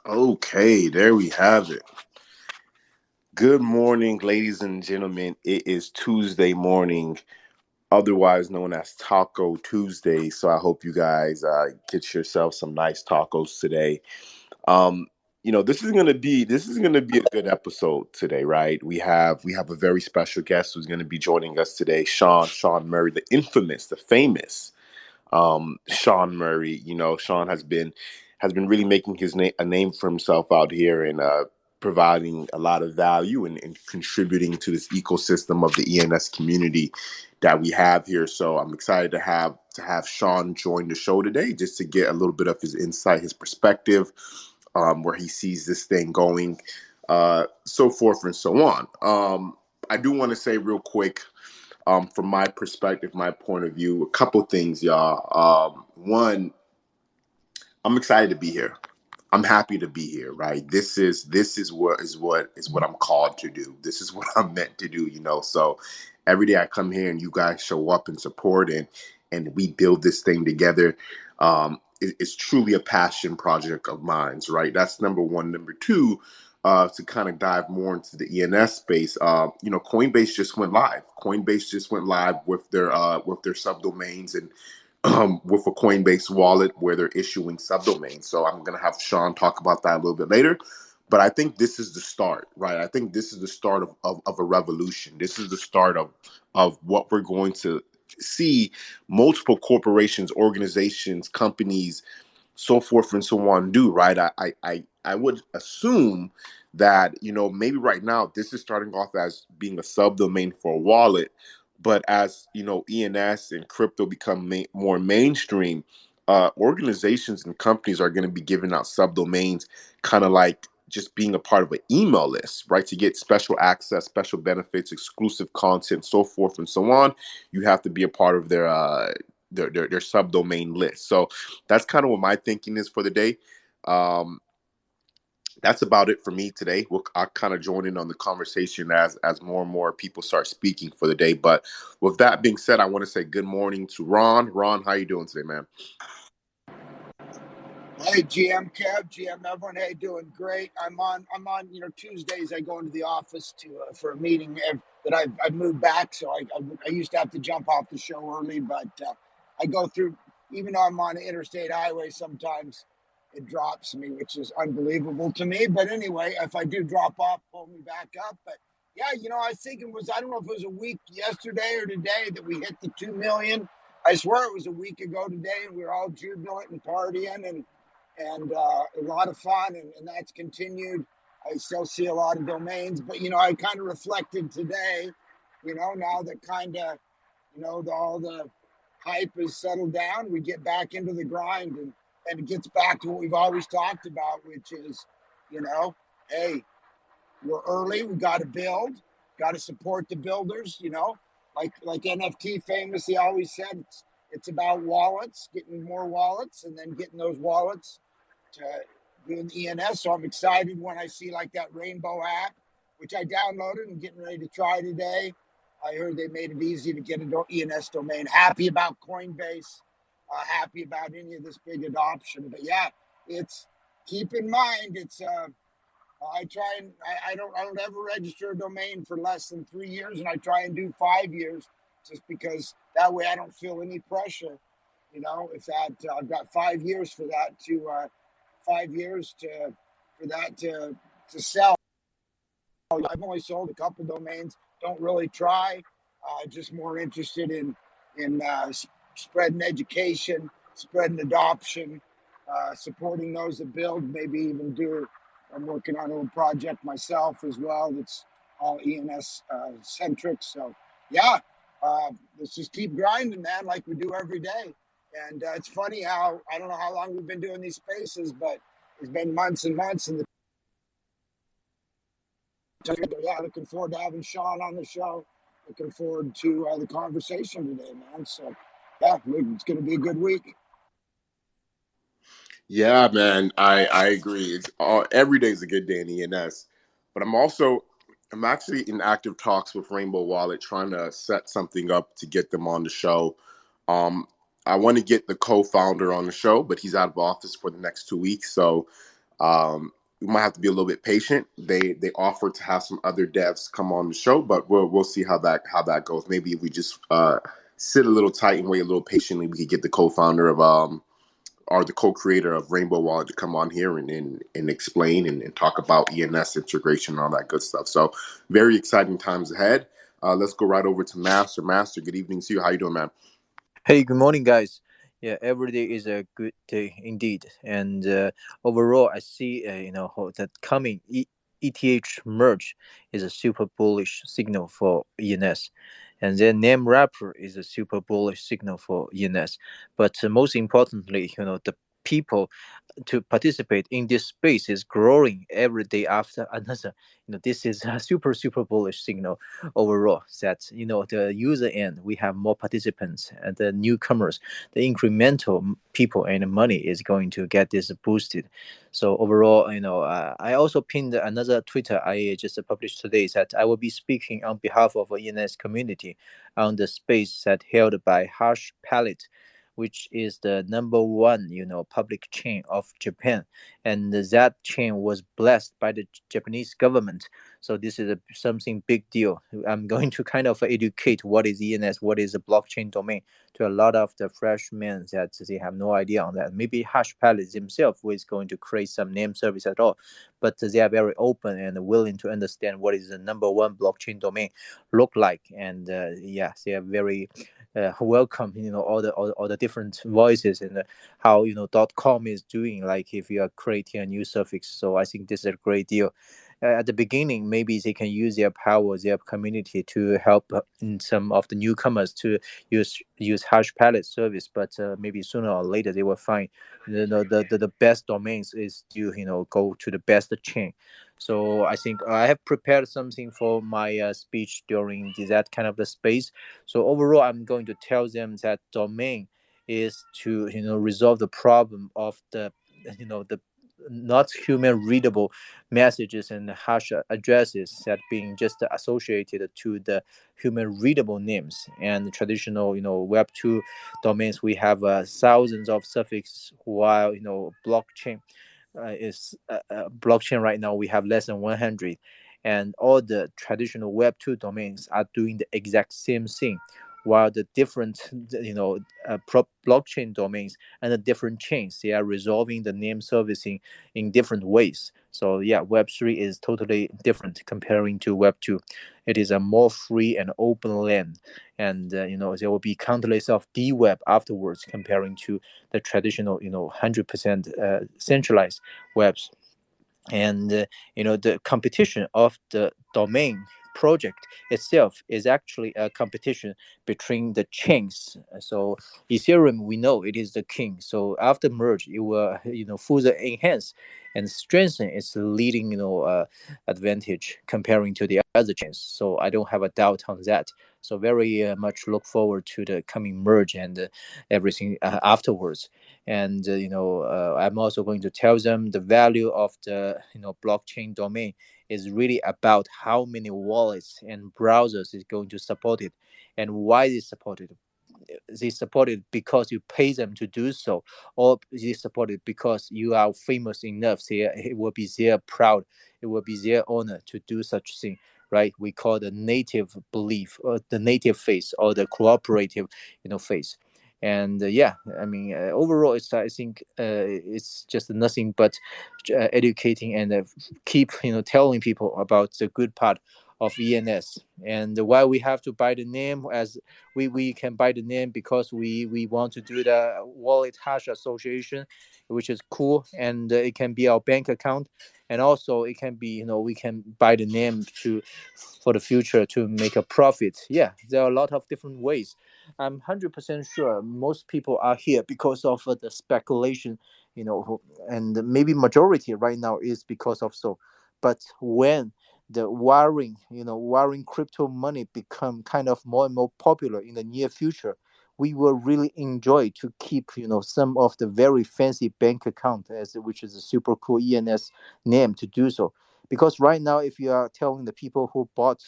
Okay, there we have it. Good morning, ladies and gentlemen. It is Tuesday morning, otherwise known as Taco Tuesday. So I hope you guys get yourself some nice tacos today. Um, this is gonna be a good episode today, right? We have a very special guest who's gonna be joining us today, Sean Murray, the infamous, the famous Sean Murray. Sean has been really making a name for himself out here and providing a lot of value and contributing to this ecosystem of the ENS community that we have here. So I'm excited to have Sean join the show today just to get a little bit of his insight, his perspective, where he sees this thing going, so forth and so on. I do want to say real quick, from my perspective, my point of view, a couple things, y'all. One, I'm excited to be here. I'm happy to be here, right? This is what I'm called to do. This is what I'm meant to do. So every day I come here and you guys show up and support and we build this thing together. It's truly a passion project of mine, right? That's number one. Number two, to kind of dive more into the ENS space, Coinbase just went live. Coinbase just went live with their subdomains and with a Coinbase wallet where they're issuing subdomains. So I'm going to have Sean talk about that a little bit later. But I think this is the start, right? I think this is the start of a revolution. This is the start of what we're going to see multiple corporations, organizations, companies, so forth and so on do, right? I would assume that, maybe right now this is starting off as being a subdomain for a wallet, but as ENS and crypto become more mainstream, organizations and companies are going to be giving out subdomains, kind of like just being a part of an email list, right? To get special access, special benefits, exclusive content, so forth and so on. You have to be a part of their subdomain list. So that's kind of what my thinking is for the day. Um, that's about it for me today. I'll kind of join in on the conversation as more and more people start speaking for the day. But with that being said, I want to say good morning to Ron. Ron, how you doing today, man? Hey, GM Kev, GM everyone. Hey, doing great. I'm on. Tuesdays I go into the office for a meeting that I've moved back. So I used to have to jump off the show early, but I go through. Even though I'm on the interstate highway, sometimes it drops me, which is unbelievable to me. But anyway, if I do drop off, pull me back up. But yeah, I was thinking I don't know if it was a week yesterday or today that we hit the 2 million. I swear it was a week ago today, and we were all jubilant and partying and a lot of fun, and that's continued. I still see a lot of domains, but I kind of reflected today, now that kind of, all the hype is settled down, we get back into the grind, and it gets back to what we've always talked about, which is, hey, we're early, we got to build, got to support the builders, like NFT famously always said, it's about wallets, getting more wallets, and then getting those wallets to doing ENS. So I'm excited when I see like that Rainbow app, which I downloaded and getting ready to try today. I heard they made it easy to get an ENS domain. Happy about Coinbase. Happy about any of this big adoption. But yeah, it's keep in mind it's I try and I don't ever register a domain for less than 3 years, and I try and do 5 years just because that way I don't feel any pressure. If that I've got 5 years for that to 5 years for that to sell. I've only sold a couple domains. Don't really try. Just more interested in spreading education, spreading adoption, supporting those that build. Maybe even do. I'm working on a little project myself as well. That's all ENS centric. So yeah, let's just keep grinding, man, like we do every day. And it's funny how I don't know how long we've been doing these spaces, but it's been months and months. And yeah, looking forward to having Sean on the show. Looking forward to the conversation today, man. So yeah, it's going to be a good week. Yeah, man, I agree. It's every day is a good day in ENS, but I'm actually in active talks with Rainbow Wallet, trying to set something up to get them on the show. Um, I want to get the co-founder on the show, but he's out of office for the next 2 weeks, so We might have to be a little bit patient. They offered to have some other devs come on the show, but we'll see how that goes. Maybe if we just sit a little tight and wait a little patiently, we could get the co-founder of or the co-creator of Rainbow Wallet to come on here and explain and talk about ENS integration and all that good stuff. So very exciting times ahead. Let's go right over to Master. Master, good evening to you. How you doing, man? Hey, good morning, guys. Yeah, every day is a good day indeed. And overall, I see that coming ETH merge is a super bullish signal for ENS, and then name wrapper is a super bullish signal for ENS. But most importantly, the people to participate in this space is growing every day after another. This is a super bullish signal overall that the user end we have more participants and the newcomers, the incremental people and money is going to get this boosted. So overall, I also pinned another Twitter I just published today that I will be speaking on behalf of ENS community on the space that held by Hash Palette, which is the number one, public chain of Japan, and that chain was blessed by the Japanese government. So this is something big deal. I'm going to kind of educate what is ENS, what is a blockchain domain to a lot of the freshmen that they have no idea on that. Maybe Hash Palace themselves is going to create some name service at all, but they are very open and willing to understand what is the number one blockchain domain look like, and yeah, they are very welcome all the different voices and how .com is doing, like if you are creating a new suffix. So I think this is a great deal. At the beginning, maybe they can use their power, their community to help in some of the newcomers to use hash palette service, but maybe sooner or later they will find the best domains is to go to the best chain. So I think I have prepared something for my speech during that kind of the space. So overall, I'm going to tell them that domain is to resolve the problem of the not human readable messages and hash addresses that being just associated to the human readable names. And traditional web 2 domains, we have thousands of suffixes, while blockchain is blockchain right now we have less than 100, and all the traditional web 2 domains are doing the exact same thing, while the different blockchain domains and the different chains, they are resolving the name servicing in different ways. So yeah, web 3 is totally different comparing to web 2. It is a more free and open land, and there will be countless of dweb afterwards comparing to the traditional 100% centralized webs. And the competition of the domain project itself is actually a competition between the chains. So Ethereum, we know it is the king, so after merge it will further enhance and strengthen its leading advantage comparing to the other chains. So I don't have a doubt on that. So very much look forward to the coming merge and everything afterwards. And I'm also going to tell them the value of the blockchain domain is really about how many wallets and browsers is going to support it, and why they support it. They support it because you pay them to do so, or they support it because you are famous enough. It will be their proud, it will be their honor to do such thing, right? We call the native belief, or the native face, or the cooperative face. And yeah, I mean, overall it's, I think it's just nothing but educating and keep telling people about the good part of ENS, and why we have to buy the name. As we can buy the name because we want to do the wallet hash association, which is cool, and it can be our bank account, and also it can be we can buy the name to for the future to make a profit. Yeah, there are a lot of different ways. I'm 100% sure most people are here because of the speculation, and maybe majority right now is because of so. But when the wiring crypto money become kind of more and more popular in the near future, we will really enjoy to keep some of the very fancy bank account, as which is a super cool ENS name to do so. Because right now, if you are telling the people who bought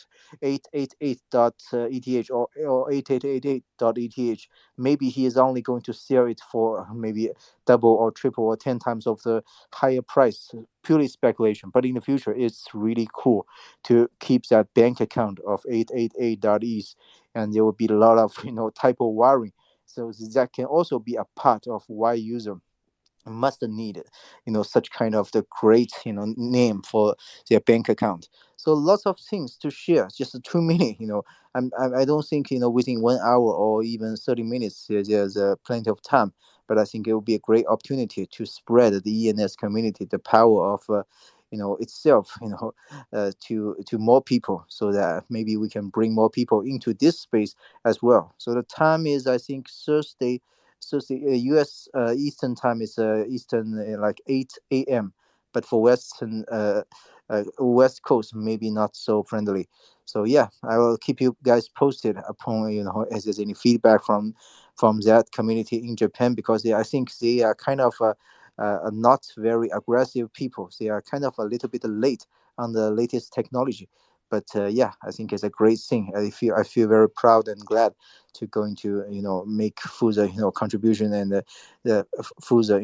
888.eth or 8888.eth, maybe he is only going to sell it for maybe double or triple or 10 times of the higher price, purely speculation. But in the future, it's really cool to keep that bank account of 888.eth, and there will be a lot of typo wiring. So that can also be a part of why user must need such kind of the great name for their bank account. So lots of things to share, just 2 minutes. I don't think within 1 hour or even 30 minutes there's plenty of time, but I think it will be a great opportunity to spread the ENS community, the power of itself, to more people, so that maybe we can bring more people into this space as well. So the time is, I think, Thursday. So the U.S. Eastern time is Eastern like 8 a.m. But for West Coast, maybe not so friendly. So yeah, I will keep you guys posted upon as there's any feedback from that community in Japan, because I think they are kind of not very aggressive people. They are kind of a little bit late on the latest technology. But yeah, I think it's a great thing. I feel very proud and glad to going to make further contribution and further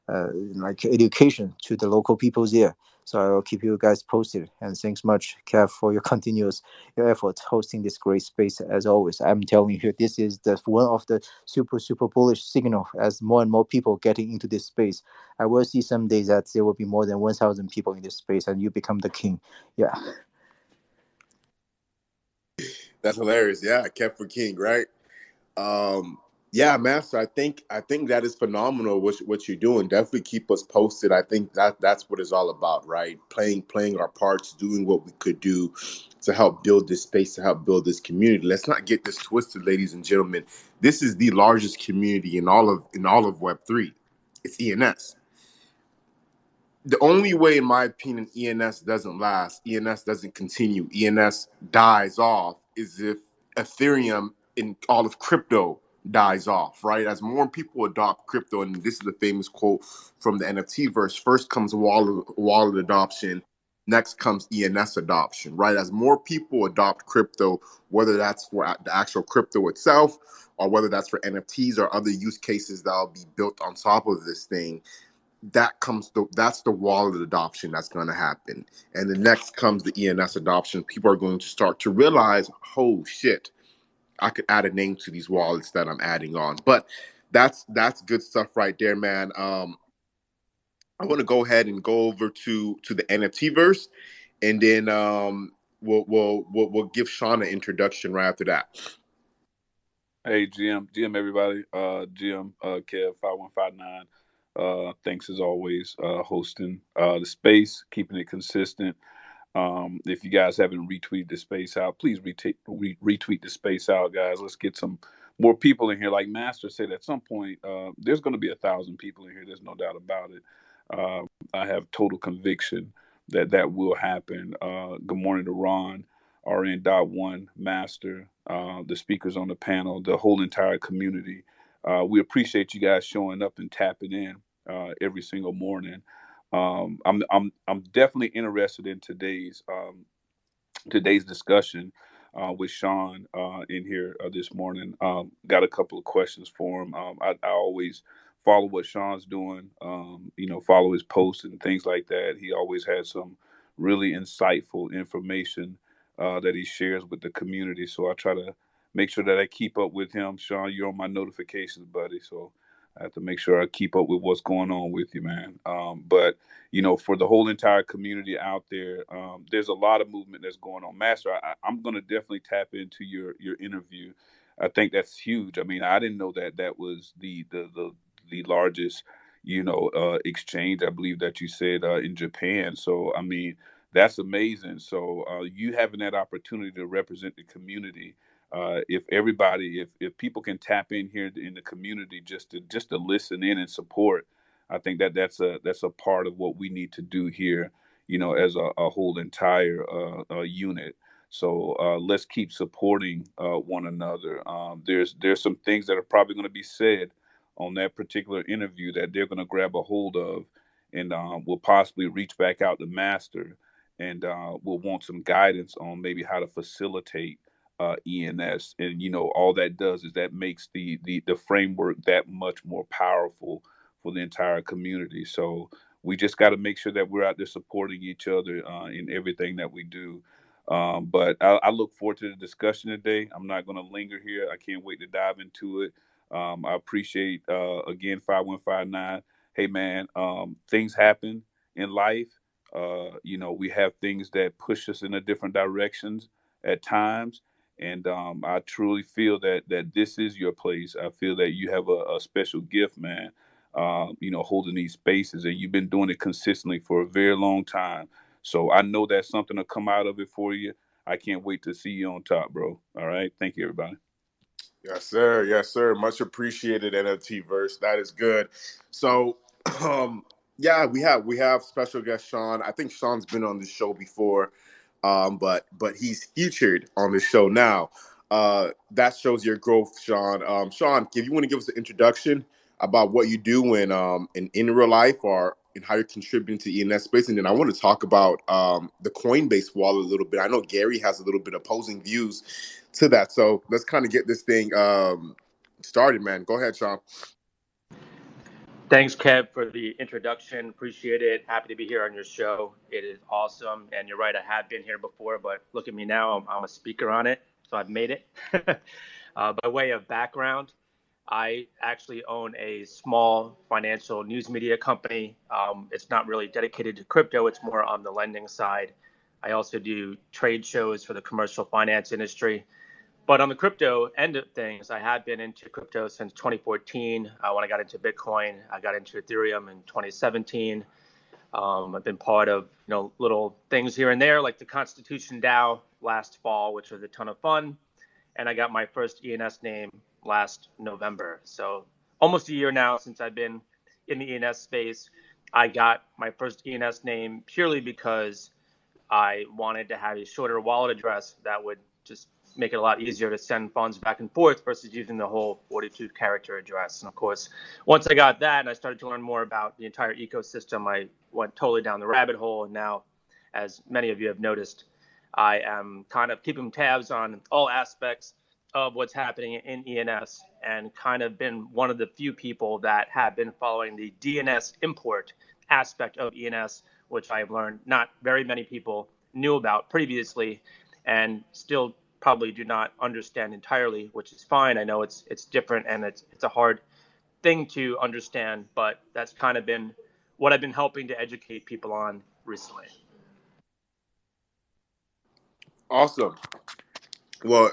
like education to the local people there. So I will keep you guys posted. And thanks much, Kev, for your continuous your effort hosting this great space as always. I'm telling you, this is the one of the super bullish signal as more and more people getting into this space. I will see someday that there will be more than 1,000 people in this space, and you become the king. Yeah. That's hilarious. Yeah, kept for king, right? Um, yeah, Master. I think that is phenomenal. What you're doing. Definitely keep us posted. I think that's what it's all about, right? Playing our parts, doing what we could do to help build this space, to help build this community. Let's not get this twisted, ladies and gentlemen. This is the largest community in all of Web3. It's ENS. The only way, in my opinion, ENS doesn't last, ENS doesn't continue, ENS dies off, is if Ethereum in all of crypto dies off, right? As more people adopt crypto, and this is the famous quote from the NFT verse: first comes wallet adoption, next comes ENS adoption, right? As more people adopt crypto, whether that's for the actual crypto itself, or whether that's for NFTs or other use cases that'll be built on top of this thing, that's the wallet adoption that's going to happen, and the next comes the ENS adoption. People are going to start to realize, oh shit, I could add a name to these wallets that I'm adding on. But that's good stuff right there, man. I want to go ahead and go over to the NFT verse, and then we'll give Sean an introduction right after that. Hey, GM, everybody. GM, Kev 5159. Thanks as always, hosting the space, keeping it consistent. If you guys haven't retweeted the space out, please retweet the space out, guys. Let's get some more people in here. Like Master said, at some point, there's going to be 1,000 people in here. There's no doubt about it. I have total conviction that that will happen. Good morning to Ron, RN.1, Master, the speakers on the panel, the whole entire community. We appreciate you guys showing up and tapping in every single morning. I'm definitely interested in today's discussion with Sean in here this morning. Got a couple of questions for him. I always follow what Sean's doing. Follow his posts and things like that. He always has some really insightful information that he shares with the community. So I try to make sure that I keep up with him. Sean, you're on my notifications, buddy. So I have to make sure I keep up with what's going on with you, man. But for the whole entire community out there, there's a lot of movement that's going on. Master, I'm going to definitely tap into your interview. I think that's huge. I mean, I didn't know that that was the largest, exchange, I believe that you said in Japan. So, I mean, that's amazing. So, you having that opportunity to represent the community. If people can tap in here in the community just to listen in and support, I think that that's a part of what we need to do here, as a whole entire unit. So let's keep supporting one another. There's some things that are probably going to be said on that particular interview that they're going to grab a hold of, and we'll possibly reach back out to Master, and we'll want some guidance on maybe how to facilitate ENS. And all that does is that makes the framework that much more powerful for the entire community. So we just got to make sure that we're out there supporting each other in everything that we do. But I look forward to the discussion today. I'm not going to linger here. I can't wait to dive into it. I appreciate, again, 5159. Hey, man, things happen in life. We have things that push us in a different directions at times. And I truly feel that this is your place. I feel that you have a special gift, man, holding these spaces. And you've been doing it consistently for a very long time. So I know that something will come out of it for you. I can't wait to see you on top, bro. All right. Thank you, everybody. Yes, sir. Yes, sir. Much appreciated, NFT verse. That is good. So, yeah, we have special guest Sean. I think Sean's been on the show before, but he's featured on the show now. That shows your growth, Sean. Sean, if you want to give us an introduction about what you do in real life or and how you're contributing to ENS space, and then I want to talk about the Coinbase wallet a little bit. I know Gary has a little bit opposing views to that, so let's kind of get this thing started, man. Go ahead, Sean. Thanks, Kev, for the introduction. Appreciate it. Happy to be here on your show. It is awesome. And you're right, I have been here before, but look at me now. I'm a speaker on it, so I've made it. By way of background, I actually own a small financial news media company. It's not really dedicated to crypto, it's more on the lending side. I also do trade shows for the commercial finance industry. But on the crypto end of things, I have been into crypto since 2014. When I got into Bitcoin, I got into Ethereum in 2017. I've been part of little things here and there, like the Constitution DAO last fall, which was a ton of fun. And I got my first ENS name last November. So almost a year now since I've been in the ENS space. I got my first ENS name purely because I wanted to have a shorter wallet address that would just make it a lot easier to send funds back and forth versus using the whole 42 character address. And of course, once I got that and I started to learn more about the entire ecosystem, I went totally down the rabbit hole. And now, as many of you have noticed, I am kind of keeping tabs on all aspects of what's happening in ENS and kind of been one of the few people that have been following the DNS import aspect of ENS, which I've learned not very many people knew about previously and still probably do not understand entirely, which is fine. I know it's different and it's a hard thing to understand, but that's kind of been what I've been helping to educate people on recently. Awesome. Well,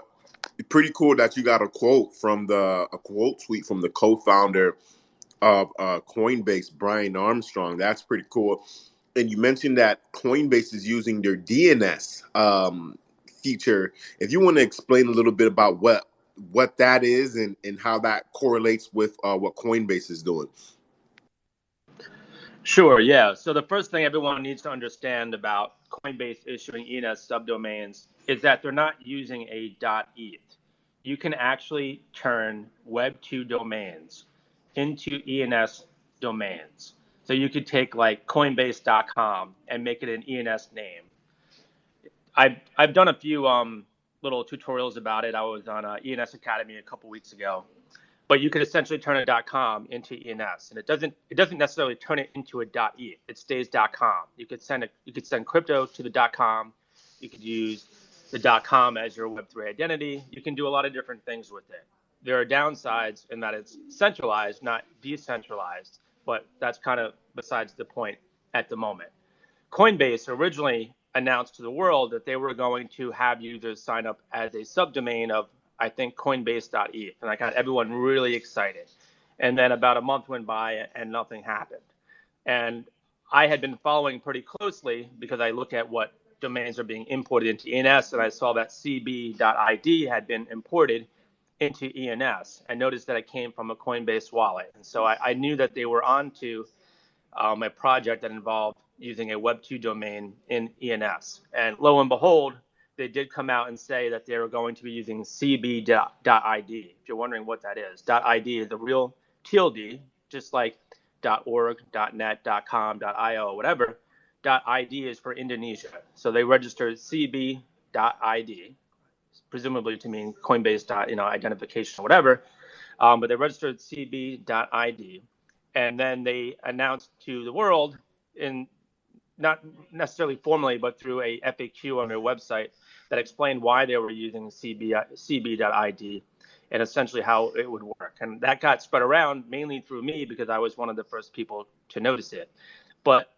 pretty cool that you got a quote tweet from the co-founder of Coinbase, Brian Armstrong. That's pretty cool. And you mentioned that Coinbase is using their DNS feature. If you want to explain a little bit about what that is and how that correlates with what Coinbase is doing. Sure, yeah. So the first thing everyone needs to understand about Coinbase issuing ENS subdomains is that they're not using a .eth. You can actually turn Web2 domains into ENS domains. So you could take like Coinbase.com and make it an ENS name. I've done a few little tutorials about it. I was on ENS Academy a couple weeks ago, but you could essentially turn a .com into ENS, and it doesn't necessarily turn it into a .eth. It stays .com. You could send crypto to the .com. You could use the .com as your Web3 identity. You can do a lot of different things with it. There are downsides in that it's centralized, not decentralized, but that's kind of besides the point at the moment. Coinbase originally announced to the world that they were going to have users sign up as a subdomain of, I think, Coinbase.eth, and I got everyone really excited. And then about a month went by and nothing happened. And I had been following pretty closely because I look at what domains are being imported into ENS, and I saw that cb.id had been imported into ENS. I noticed that it came from a Coinbase wallet. And so I knew that they were onto a project that involved using a Web2 domain in ENS. And lo and behold, they did come out and say that they were going to be using cb.id. If you're wondering what that is, .id is the real TLD, just like .org, .net, .com, .io, whatever. .id is for Indonesia. So they registered CB.id, presumably to mean Coinbase identification or whatever. But they registered CB.id, and then they announced to the world, in not necessarily formally, but through a FAQ on their website, that explained why they were using CB.id and essentially how it would work. And that got spread around mainly through me because I was one of the first people to notice it. But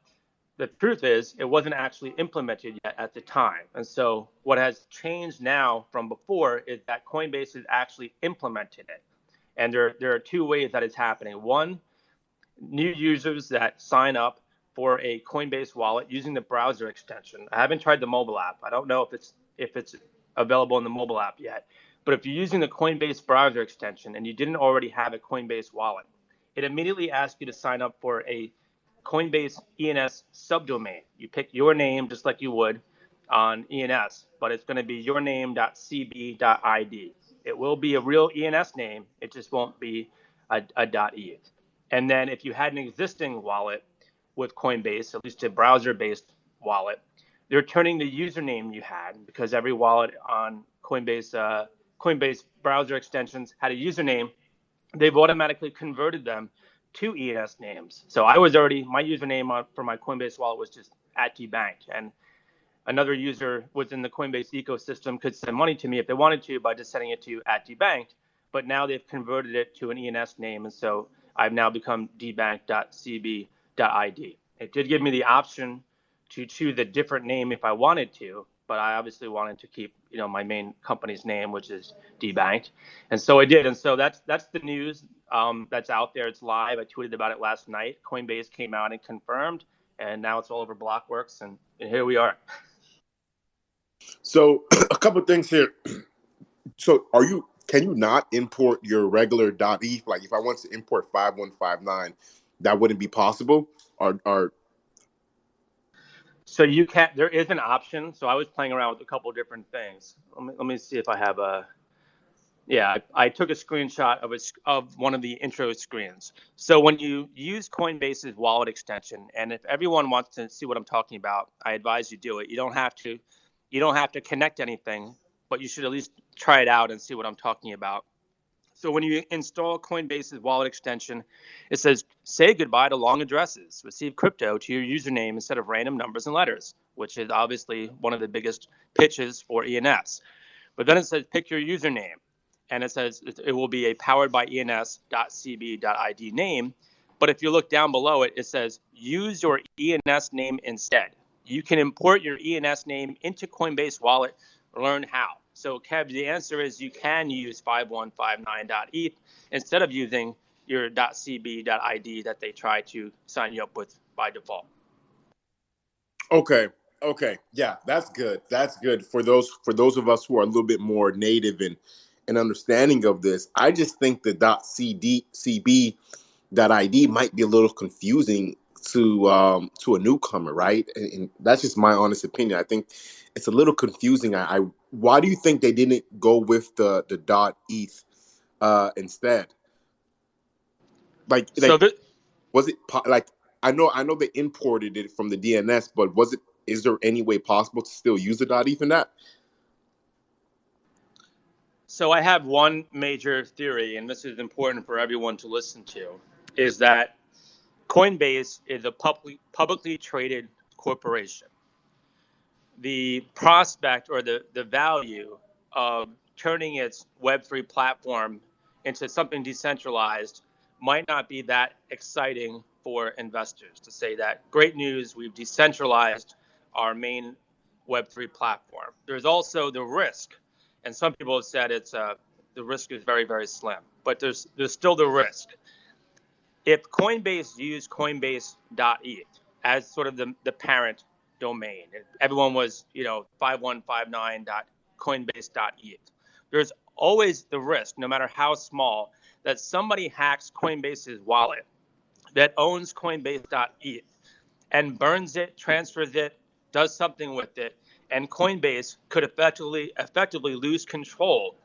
the truth is, it wasn't actually implemented yet at the time. And so what has changed now from before is that Coinbase has actually implemented it. And there are two ways that it's happening. One, new users that sign up for a Coinbase wallet using the browser extension. I haven't tried the mobile app. I don't know if it's available in the mobile app yet. But if you're using the Coinbase browser extension and you didn't already have a Coinbase wallet, it immediately asks you to sign up for a Coinbase ENS subdomain. You pick your name just like you would on ENS, but it's going to be yourname.cb.id. It will be a real ENS name. It just won't be a .eth. And then if you had an existing wallet with Coinbase, at least a browser-based wallet, they're turning the username you had, because every wallet on Coinbase browser extensions had a username. They've automatically converted them to ENS names. So my username for my Coinbase wallet was just @dbank, and another user within the Coinbase ecosystem could send money to me if they wanted to by just sending it to @dbank. But now they've converted it to an ENS name, and so I've now become dbank.cb.id. It did give me the option to choose a different name if I wanted to, but I obviously wanted to keep, my main company's name, which is dbank, and so I did. And so that's the news that's out there. It's live. I tweeted about it last night. Coinbase came out and confirmed, and now it's all over Blockworks, and here we are. So a couple of things here. So can you not import your regular .eth? Like if I want to import 5159, that wouldn't be possible? Or So you can. There is an option. So I was playing around with a couple of different things. Let me see if I have a. Yeah, I took a screenshot of one of the intro screens. So when you use Coinbase's wallet extension, and if everyone wants to see what I'm talking about, I advise you do it. You don't have to connect anything, but you should at least try it out and see what I'm talking about. So when you install Coinbase's wallet extension, it says, say goodbye to long addresses. Receive crypto to your username instead of random numbers and letters, which is obviously one of the biggest pitches for ENS. But then it says, pick your username. And it says it will be a powered by ENS.cb.id name. But if you look down below it, it says, use your ENS name instead. You can import your ENS name into Coinbase Wallet. Learn how. So, Kev, the answer is you can use 5159.eth instead of using your .cb.id that they try to sign you up with by default. Okay. Yeah, that's good. That's good for those of us who are a little bit more native and understanding of this. I just think the .cb.id might be a little confusing to a newcomer, right? And that's just my honest opinion. I think it's a little confusing. Why do you think they didn't go with the .eth instead? Was it like I know they imported it from the DNS, but is there any way possible to still use the .eth in that? So I have one major theory, and this is important for everyone to listen to, is that Coinbase is a publicly traded corporation. The prospect or the value of turning its Web3 platform into something decentralized might not be that exciting for investors to say that, great news, we've decentralized our main Web3 platform. There's also the risk, and some people have said the risk is very, very slim, but there's still the risk. If Coinbase used Coinbase.eth as sort of the parent domain, and everyone was 5159.coinbase.eth, there's always the risk, no matter how small, that somebody hacks Coinbase's wallet that owns Coinbase.eth and burns it, transfers it, does something with it, and Coinbase could effectively lose control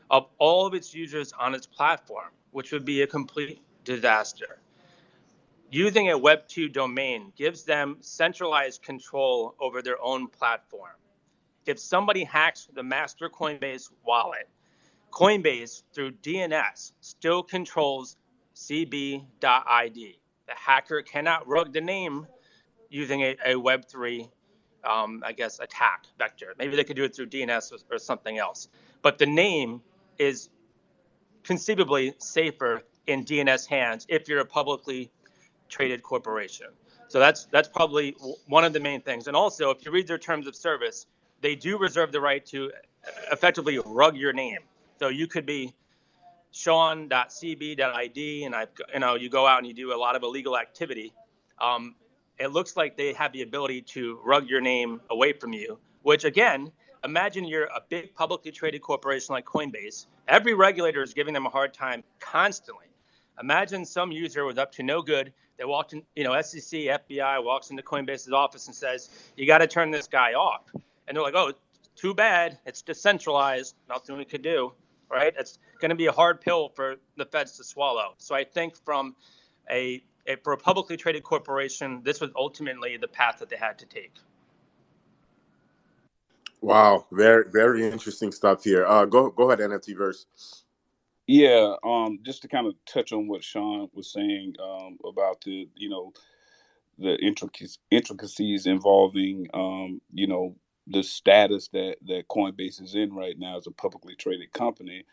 of all of its users on its platform, which would be a complete disaster. Using a Web 2 domain gives them centralized control over their own platform. If somebody hacks the master Coinbase wallet, Coinbase, through DNS, still controls cb.id. The hacker cannot rug the name using a Web3, I guess, attack vector. Maybe they could do it through DNS or something else. But the name is conceivably safer in DNS hands if you're a publicly traded corporation. So that's probably one of the main things. And also, if you read their terms of service, they do reserve the right to effectively rug your name. So you could be Sean.cb.id, and you go out and you do a lot of illegal activity. Um, it looks like they have the ability to rug your name away from you. Which again, imagine you're a big publicly traded corporation like Coinbase. Every regulator is giving them a hard time constantly. Imagine some user was up to no good. They walked in, SEC, FBI walks into Coinbase's office and says, "You got to turn this guy off." And they're like, "Oh, too bad. It's decentralized. Nothing we could do." Right? It's going to be a hard pill for the feds to swallow. So I think for a publicly traded corporation, this was ultimately the path that they had to take. Wow, very very interesting stuff here. Go ahead, NFT verse. Yeah, just to kind of touch on what Sean was saying about the intricacies involving the status that Coinbase is in right now as a publicly traded company.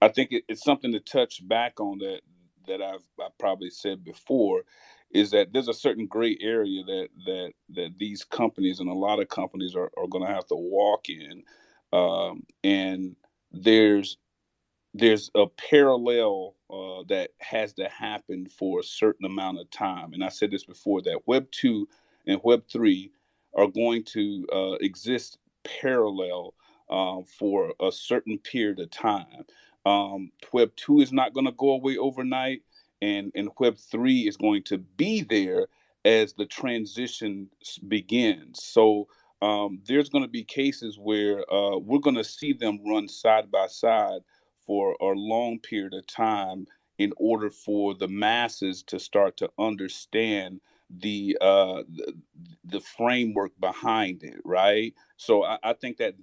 I think it's something to touch back on that I probably said before, is that there's a certain gray area that these companies and a lot of companies are going to have to walk in, and there's a parallel that has to happen for a certain amount of time. And I said this before, that Web 2 and Web 3 are going to exist parallel for a certain period of time. Web 2 is not going to go away overnight, and Web 3 is going to be there as the transition begins. So there's going to be cases where we're going to see them run side by side for a long period of time in order for the masses to start to understand the framework behind it, right? So I think that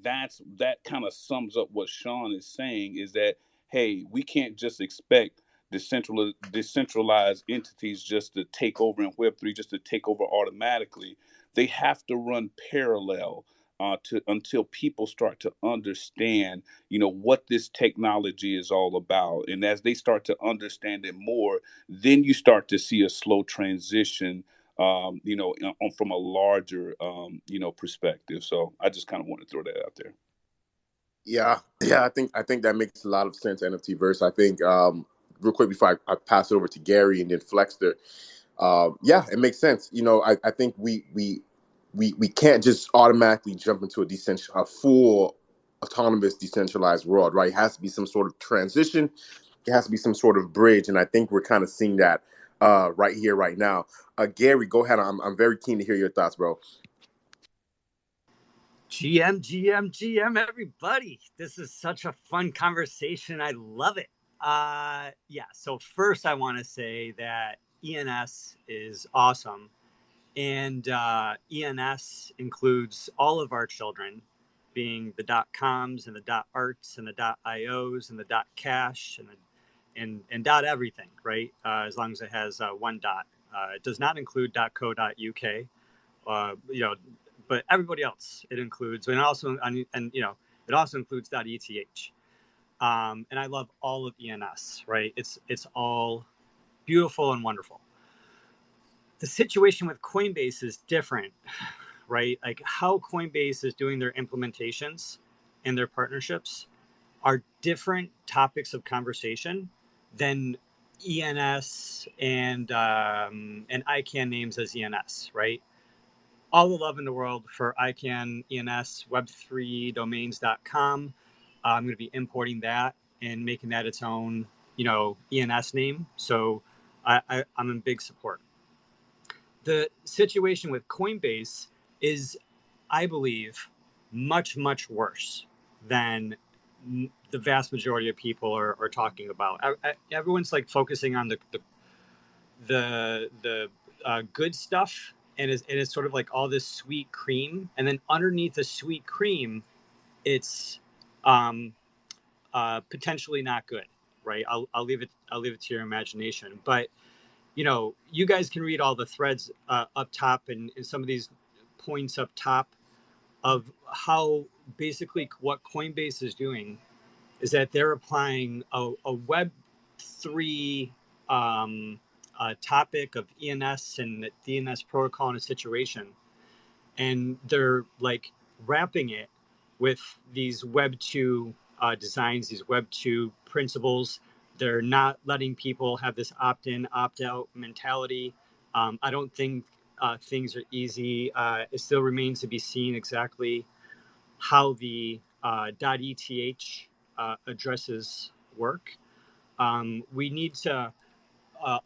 kind of sums up what Sean is saying, is that, hey, we can't just expect decentralized entities just to take over in Web3, just to take over automatically. They have to run parallel to until people start to understand what this technology is all about. And as they start to understand it more, then you start to see a slow transition from a larger perspective. So I just kind of want to throw that out there. Yeah, I think that makes a lot of sense, NFT verse. I think real quick before I pass it over to Gary and then Flexter. Yeah, it makes sense. I think we can't just automatically jump into a full autonomous decentralized world, right? It has to be some sort of transition. It has to be some sort of bridge, and I think we're kind of seeing that right here, right now. Gary, go ahead. I'm very keen to hear your thoughts, bro. GM, everybody. This is such a fun conversation. I love it. Yeah, so first I want to say that ENS is awesome. And ENS includes all of our children, being the .coms and the .arts and the .ios and the .cash and everything, right? As long as it has one dot. It does not include .co.uk. But everybody else it includes, and it also includes .eth. And I love all of ENS, right? It's all beautiful and wonderful. The situation with Coinbase is different, right? Like how Coinbase is doing their implementations and their partnerships are different topics of conversation than ENS and ICANN names as ENS, right? All the love in the world for ICANN, ENS, web3domains.com. I'm going to be importing that and making that its own, ENS name. So I'm in big support. The situation with Coinbase is, I believe, much, much worse than the vast majority of people are talking about. Everyone's like focusing on the good stuff, and it's sort of like all this sweet cream, and then underneath the sweet cream, it's potentially not good, right? I'll leave it to your imagination, but you guys can read all the threads up top and some of these points up top of how basically what Coinbase is doing is that they're applying a Web3 topic of ENS and the DNS protocol in a situation, and they're like wrapping it with these Web2 designs, these Web2 principles. They're not letting people have this opt-in, opt-out mentality. I don't think things are easy. It still remains to be seen exactly how the .eth addresses work. We need to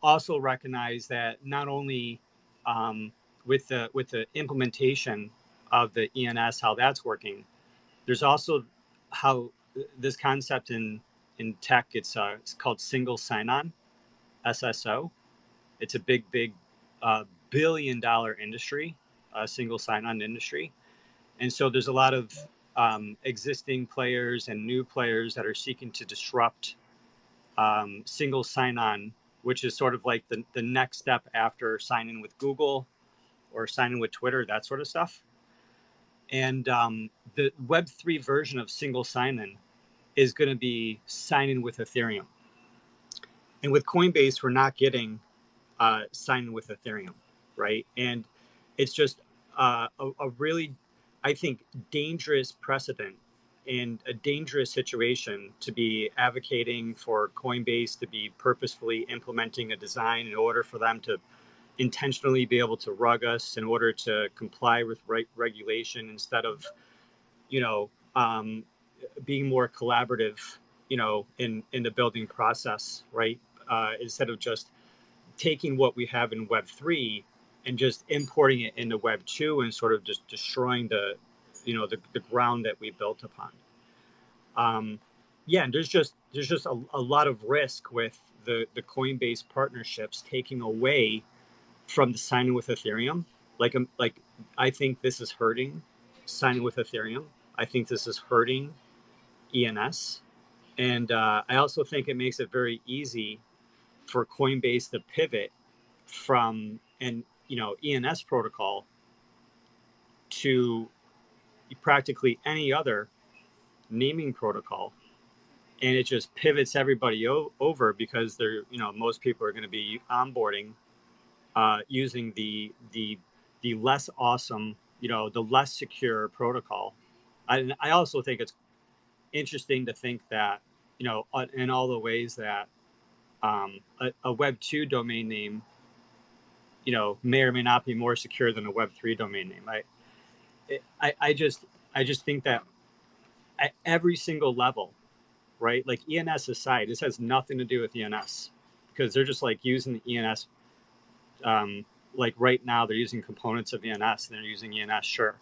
also recognize that not only with the implementation of the ENS, how that's working, there's also how this concept in tech, it's called single sign-on, SSO. It's a big billion-dollar industry, single sign-on industry, and so there's a lot of existing players and new players that are seeking to disrupt single sign-on, which is sort of like the next step after signing with Google or signing with Twitter, that sort of stuff. And the Web3 version of single sign-in is going to be signing with Ethereum. And with Coinbase, we're not getting signing with Ethereum, right? And it's just a really, I think, dangerous precedent and a dangerous situation to be advocating for Coinbase to be purposefully implementing a design in order for them to intentionally be able to rug us in order to comply with regulation instead of, being more collaborative, in the building process, right? Instead of just taking what we have in Web3 and just importing it into Web2 and sort of just destroying the ground that we built upon. Yeah, and there's just a lot of risk with the Coinbase partnerships taking away from the signing with Ethereum. Like I think this is hurting signing with Ethereum. I think this is hurting ENS, and I also think it makes it very easy for Coinbase to pivot from an ENS protocol to practically any other naming protocol, and it just pivots everybody over because they're most people are going to be onboarding using the less awesome, the less secure protocol. I also think it's interesting to think that in all the ways that a Web2 domain name may or may not be more secure than a Web3 domain name. I just think that at every single level, right? Like ENS aside, this has nothing to do with ENS because they're just like using the ENS. Like right now, they're using components of ENS and they're using ENS, sure.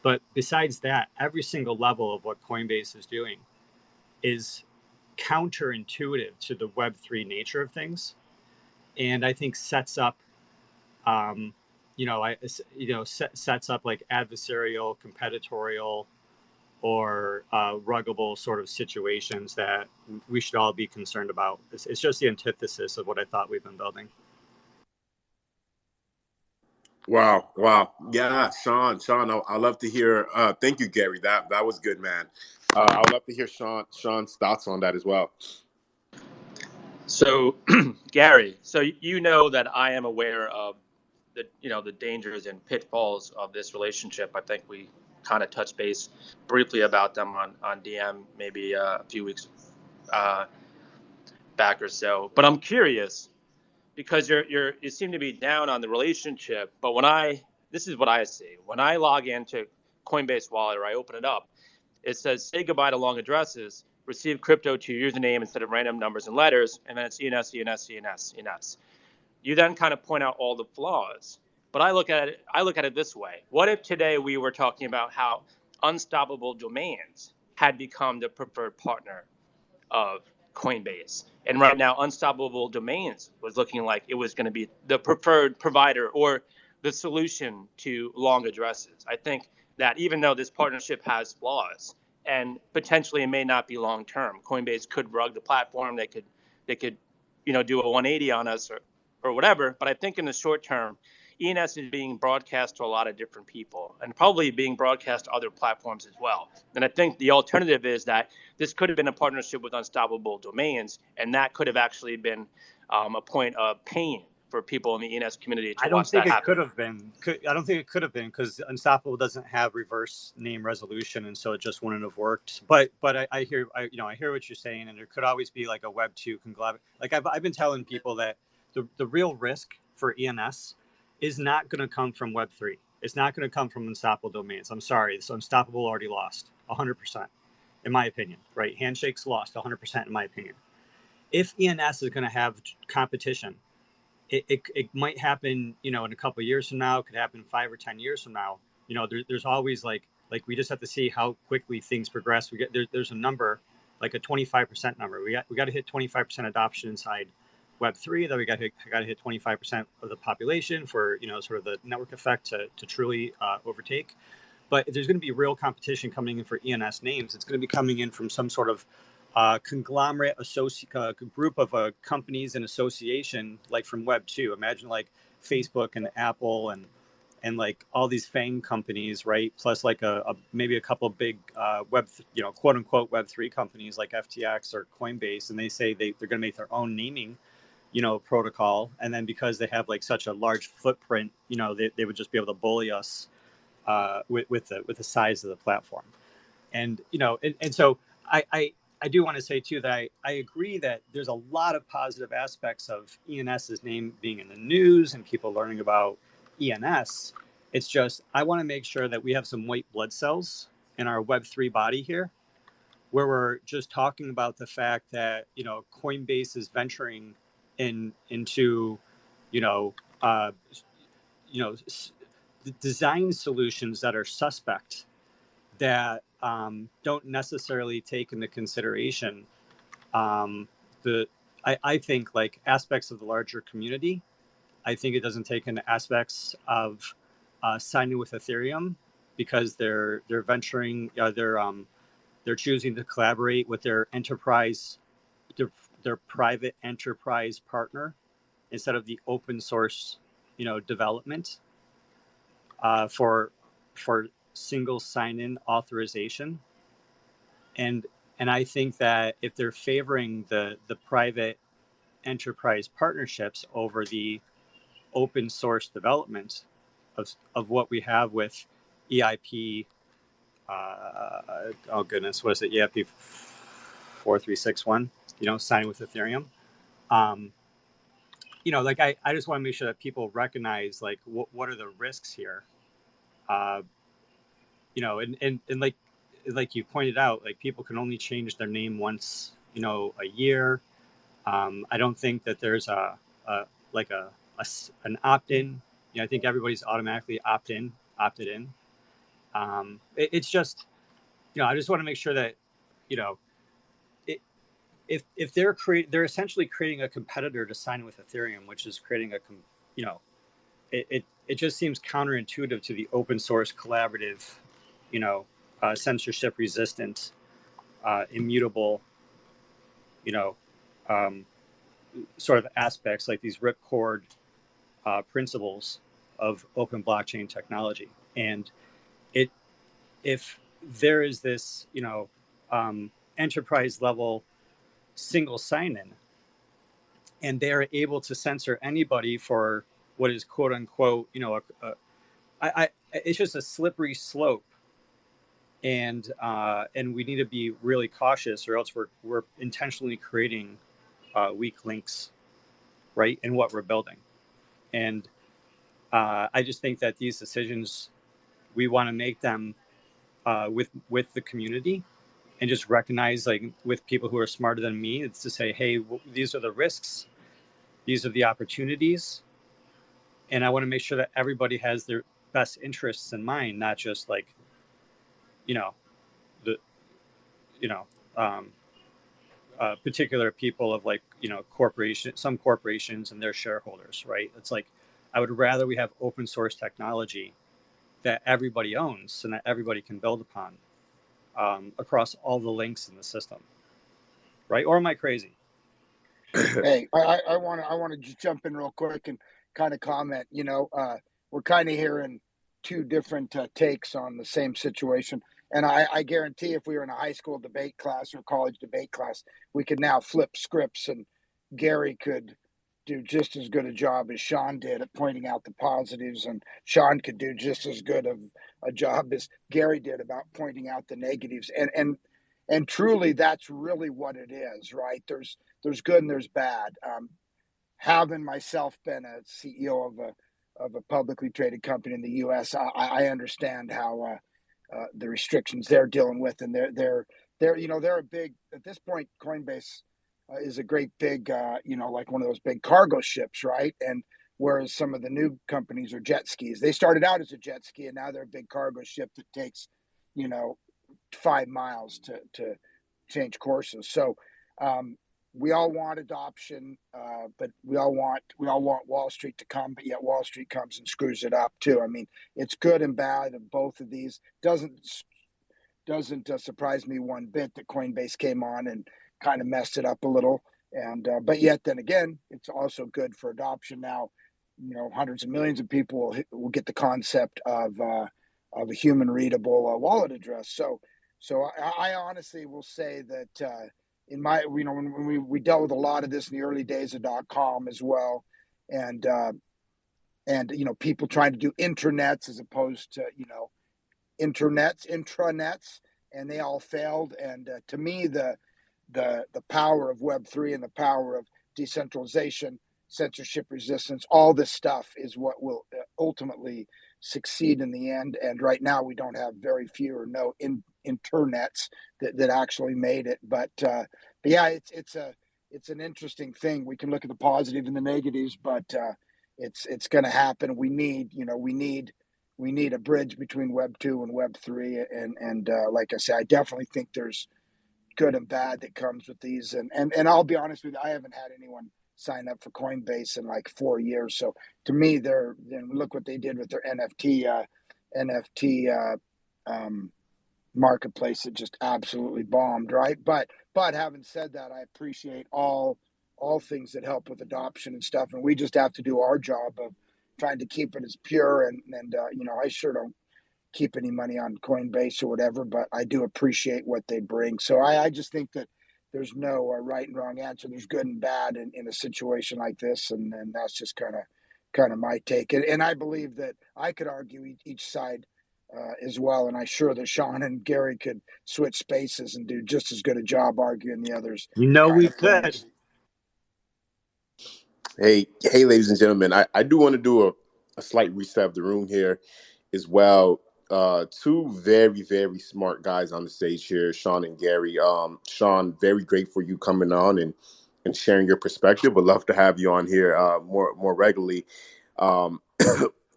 But besides that, every single level of what Coinbase is doing is counterintuitive to the Web3 nature of things, and I think sets up sets up like adversarial, competitorial, or ruggable sort of situations that we should all be concerned about. It's just the antithesis of what I thought we've been building. Wow. Yeah, Sean, I love to hear. Thank you, Gary. That was good, man. I would love to hear Sean's thoughts on that as well. So, Gary, so you know that I am aware of the dangers and pitfalls of this relationship. I think we kind of touched base briefly about them on DM maybe a few weeks back or so. But I'm curious because you seem to be down on the relationship. But this is what I see when I log into Coinbase Wallet or I open it up, it says say goodbye to long addresses, receive crypto to your username instead of random numbers and letters, and then it's ENS. You then kind of point out all the flaws. But I look at it this way. What if today we were talking about how unstoppable domains had become the preferred partner of Coinbase. And right now, Unstoppable Domains was looking like it was going to be the preferred provider or the solution to long addresses. I think that even though this partnership has flaws and potentially it may not be long term, Coinbase could rug the platform. They could do a 180 on us or whatever. But I think in the short term, ENS is being broadcast to a lot of different people and probably being broadcast to other platforms as well. And I think the alternative is that this could have been a partnership with Unstoppable Domains, and that could have actually been a point of pain for people in the ENS community to I don't watch think that it happen. could have been. I don't think it could have been because Unstoppable doesn't have reverse name resolution, and so it just wouldn't have worked. But I hear I hear what you're saying, and there could always be like a Web 2 conglomerate. Like I've been telling people that the real risk for ENS is not going to come from Web 3. It's not going to come from Unstoppable Domains. I'm sorry, so Unstoppable already lost 100%, in my opinion. Right? Handshakes lost 100% in my opinion. If ENS is going to have competition, it might happen, in a couple of years from now. It could happen 5 or 10 years from now. There's always like we just have to see how quickly things progress. There's a number, like a 25% number. We got to hit 25% adoption inside Web3. Then we got to hit 25% of the population for sort of the network effect to truly overtake. But if there's going to be real competition coming in for ENS names, it's going to be coming in from some sort of conglomerate group of companies and association, like from Web 2. Imagine like Facebook and Apple and like all these FANG companies, right? Plus like maybe a couple of big quote unquote Web 3 companies like FTX or Coinbase, and they say they're going to make their own naming protocol. And then because they have like such a large footprint, they would just be able to bully us with the size of the platform. And so I do want to say too that I agree that there's a lot of positive aspects of ENS's name being in the news and people learning about ENS. It's just I want to make sure that we have some white blood cells in our Web3 body here, where we're just talking about the fact that Coinbase is venturing into design solutions that are suspect, that don't necessarily take into consideration I think like aspects of the larger community. I think it doesn't take into aspects of signing with Ethereum because they're venturing, they're choosing to collaborate with their private enterprise partner instead of the open source development for single sign-in authorization. And I think that if they're favoring the private enterprise partnerships over the open source development of what we have with EIP, oh goodness, was it EIP 4361? Signing with Ethereum. Like I just want to make sure that people recognize like what are the risks here. And like you pointed out, like people can only change their name once, a year. I don't think that there's an opt-in. I think everybody's automatically opted in. It's just, I just want to make sure that, if they're essentially creating a competitor to sign with Ethereum, which is creating it just seems counterintuitive to the open source collaborative, censorship resistant, immutable, sort of aspects like these ripcord principles of open blockchain technology. And if there is this, enterprise level single sign-in, and they're able to censor anybody for what is quote unquote, it's just a slippery slope. And we need to be really cautious, or else we're intentionally creating weak links, right, in what we're building. And I just think that these decisions, we want to make them with the community, and just recognize, like with people who are smarter than me, it's to say, hey, these are the risks, these are the opportunities, and I want to make sure that everybody has their best interests in mind, not just like the particular people of like, some corporations and their shareholders, right? It's like, I would rather we have open source technology that everybody owns and that everybody can build upon across all the links in the system, right? Or am I crazy? Hey, I want to just jump in real quick and kind of comment. We're kind of hearing two different takes on the same situation, and I guarantee if we were in a high school debate class or college debate class, we could now flip scripts, and Gary could do just as good a job as Sean did at pointing out the positives, and Sean could do just as good of a job as Gary did about pointing out the negatives. And truly, that's really what it is, right? There's good and there's bad. Having myself been a CEO of a publicly traded company in the U.S., I understand how the restrictions they're dealing with, and they're a big, at this point. Coinbase is a great big like one of those big cargo ships, right? And whereas some of the new companies are jet skis, they started out as a jet ski, and now they're a big cargo ship that takes 5 miles to change courses. So we all want adoption, but we all want Wall Street to come, but yet Wall Street comes and screws it up too. I mean, it's good and bad of both of these. Doesn't surprise me one bit that Coinbase came on and kind of messed it up a little. And but yet then again, it's also good for adoption. Now, hundreds of millions of people will get the concept of a human readable wallet address. So I honestly will say that in my, when we dealt with a lot of this in the early days of .com as well, and people trying to do internets as opposed to intranets, and they all failed. And to me, the power of Web3 and the power of decentralization, censorship resistance, all this stuff is what will ultimately succeed in the end. And right now we don't have very few or no internets that actually made it. But yeah, it's an interesting thing. We can look at the positive and the negatives, but it's going to happen. We need a bridge between Web 2 and Web 3, and like I said, I definitely think there's good and bad that comes with these. And I'll be honest with you, I haven't had anyone sign up for Coinbase in like 4 years. So to me, look what they did with their NFT marketplace. It just absolutely bombed, right? But having said that, I appreciate all things that help with adoption and stuff, and we just have to do our job of trying to keep it as pure. And I sure don't keep any money on Coinbase or whatever, but I do appreciate what they bring. So I just think that there's no right and wrong answer. There's good and bad in a situation like this, and that's just kind of my take. And I believe that I could argue each side as well, and I'm sure that Sean and Gary could switch spaces and do just as good a job arguing the others. We could. Hey, ladies and gentlemen, I do want to do a slight reset of the room here as well. Two very, very smart guys on the stage here, Sean and Gary. Sean, very grateful for you coming on and sharing your perspective. Would love to have you on here more regularly.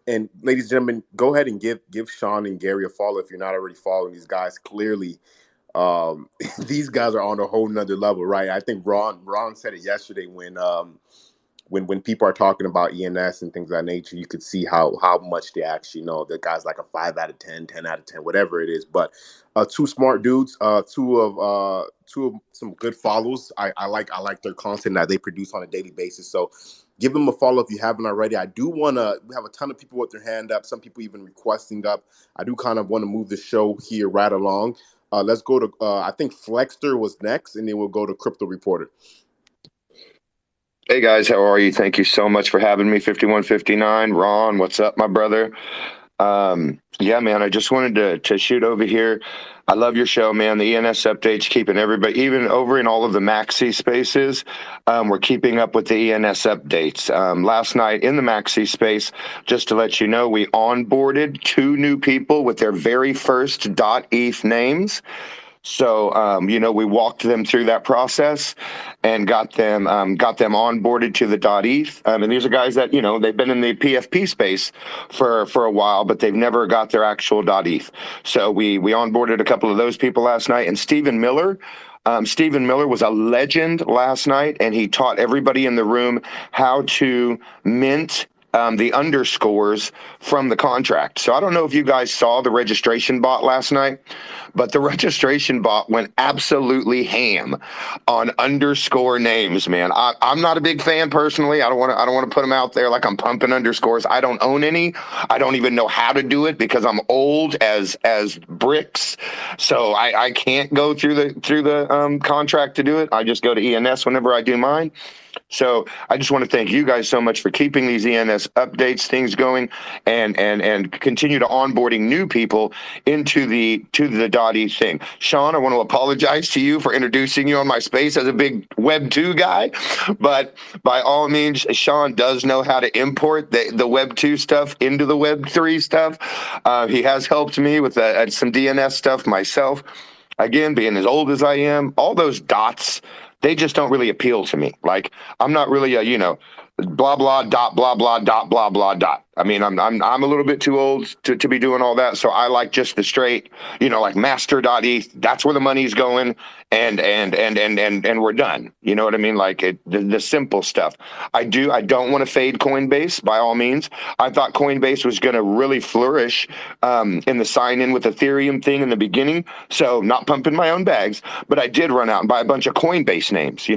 And ladies and gentlemen, go ahead and give Sean and Gary a follow if you're not already following these guys. Clearly, these guys are on a whole nother level, right? I think Ron said it yesterday when people are talking about ENS and things of that nature, you could see how much they actually know. The guy's like a 5 out of 10, 10 out of 10, whatever it is. But two smart dudes, two of some good follows. I like their content that they produce on a daily basis. So give them a follow if you haven't already. We have a ton of people with their hand up, some people even requesting up. I do kind of want to move the show here right along. Let's go to, I think Flexter was next, and then we'll go to Crypto Reporter. Hey guys, how are you? Thank you so much for having me. 5159, Ron, what's up, my brother? Yeah, man, I just wanted to shoot over here. I love your show, man. The ENS updates, keeping everybody, even over in all of the Maxi spaces, we're keeping up with the ENS updates. Last night in the Maxi space, just to let you know, we onboarded 2 new people with their very first .eth names. So, we walked them through that process and got them onboarded to the .eth. And these are guys that, they've been in the PFP space for a while, but they've never got their actual .eth. So we onboarded a couple of those people last night. And Stephen Miller was a legend last night, and he taught everybody in the room how to mint the underscores from the contract. So I don't know if you guys saw the registration bot last night, but the registration bot went absolutely ham on underscore names, man. I'm not a big fan personally. I don't want to put them out there like I'm pumping underscores. I don't own any. I don't even know how to do it because I'm old as bricks. So I can't go through the contract to do it. I just go to ENS whenever I do mine. So I just want to thank you guys so much for keeping these ENS updates things going and continue to onboarding new people into the .eth thing. Sean, I want to apologize to you for introducing you on my space as a big Web 2 guy, but by all means, Sean does know how to import the Web 2 stuff into the Web 3 stuff. He has helped me with some DNS stuff myself. Again, being as old as I am, all those dots, they just don't really appeal to me. Like, I'm not really a, blah, blah, dot, blah, blah, dot, blah, blah, dot. I mean, I'm a little bit too old to be doing all that. So I like just the straight, like master.eth. That's where the money's going. And we're done. You know what I mean? Like the simple stuff. I don't want to fade Coinbase by all means. I thought Coinbase was going to really flourish in the sign in with Ethereum thing in the beginning. So not pumping my own bags, but I did run out and buy a bunch of Coinbase names,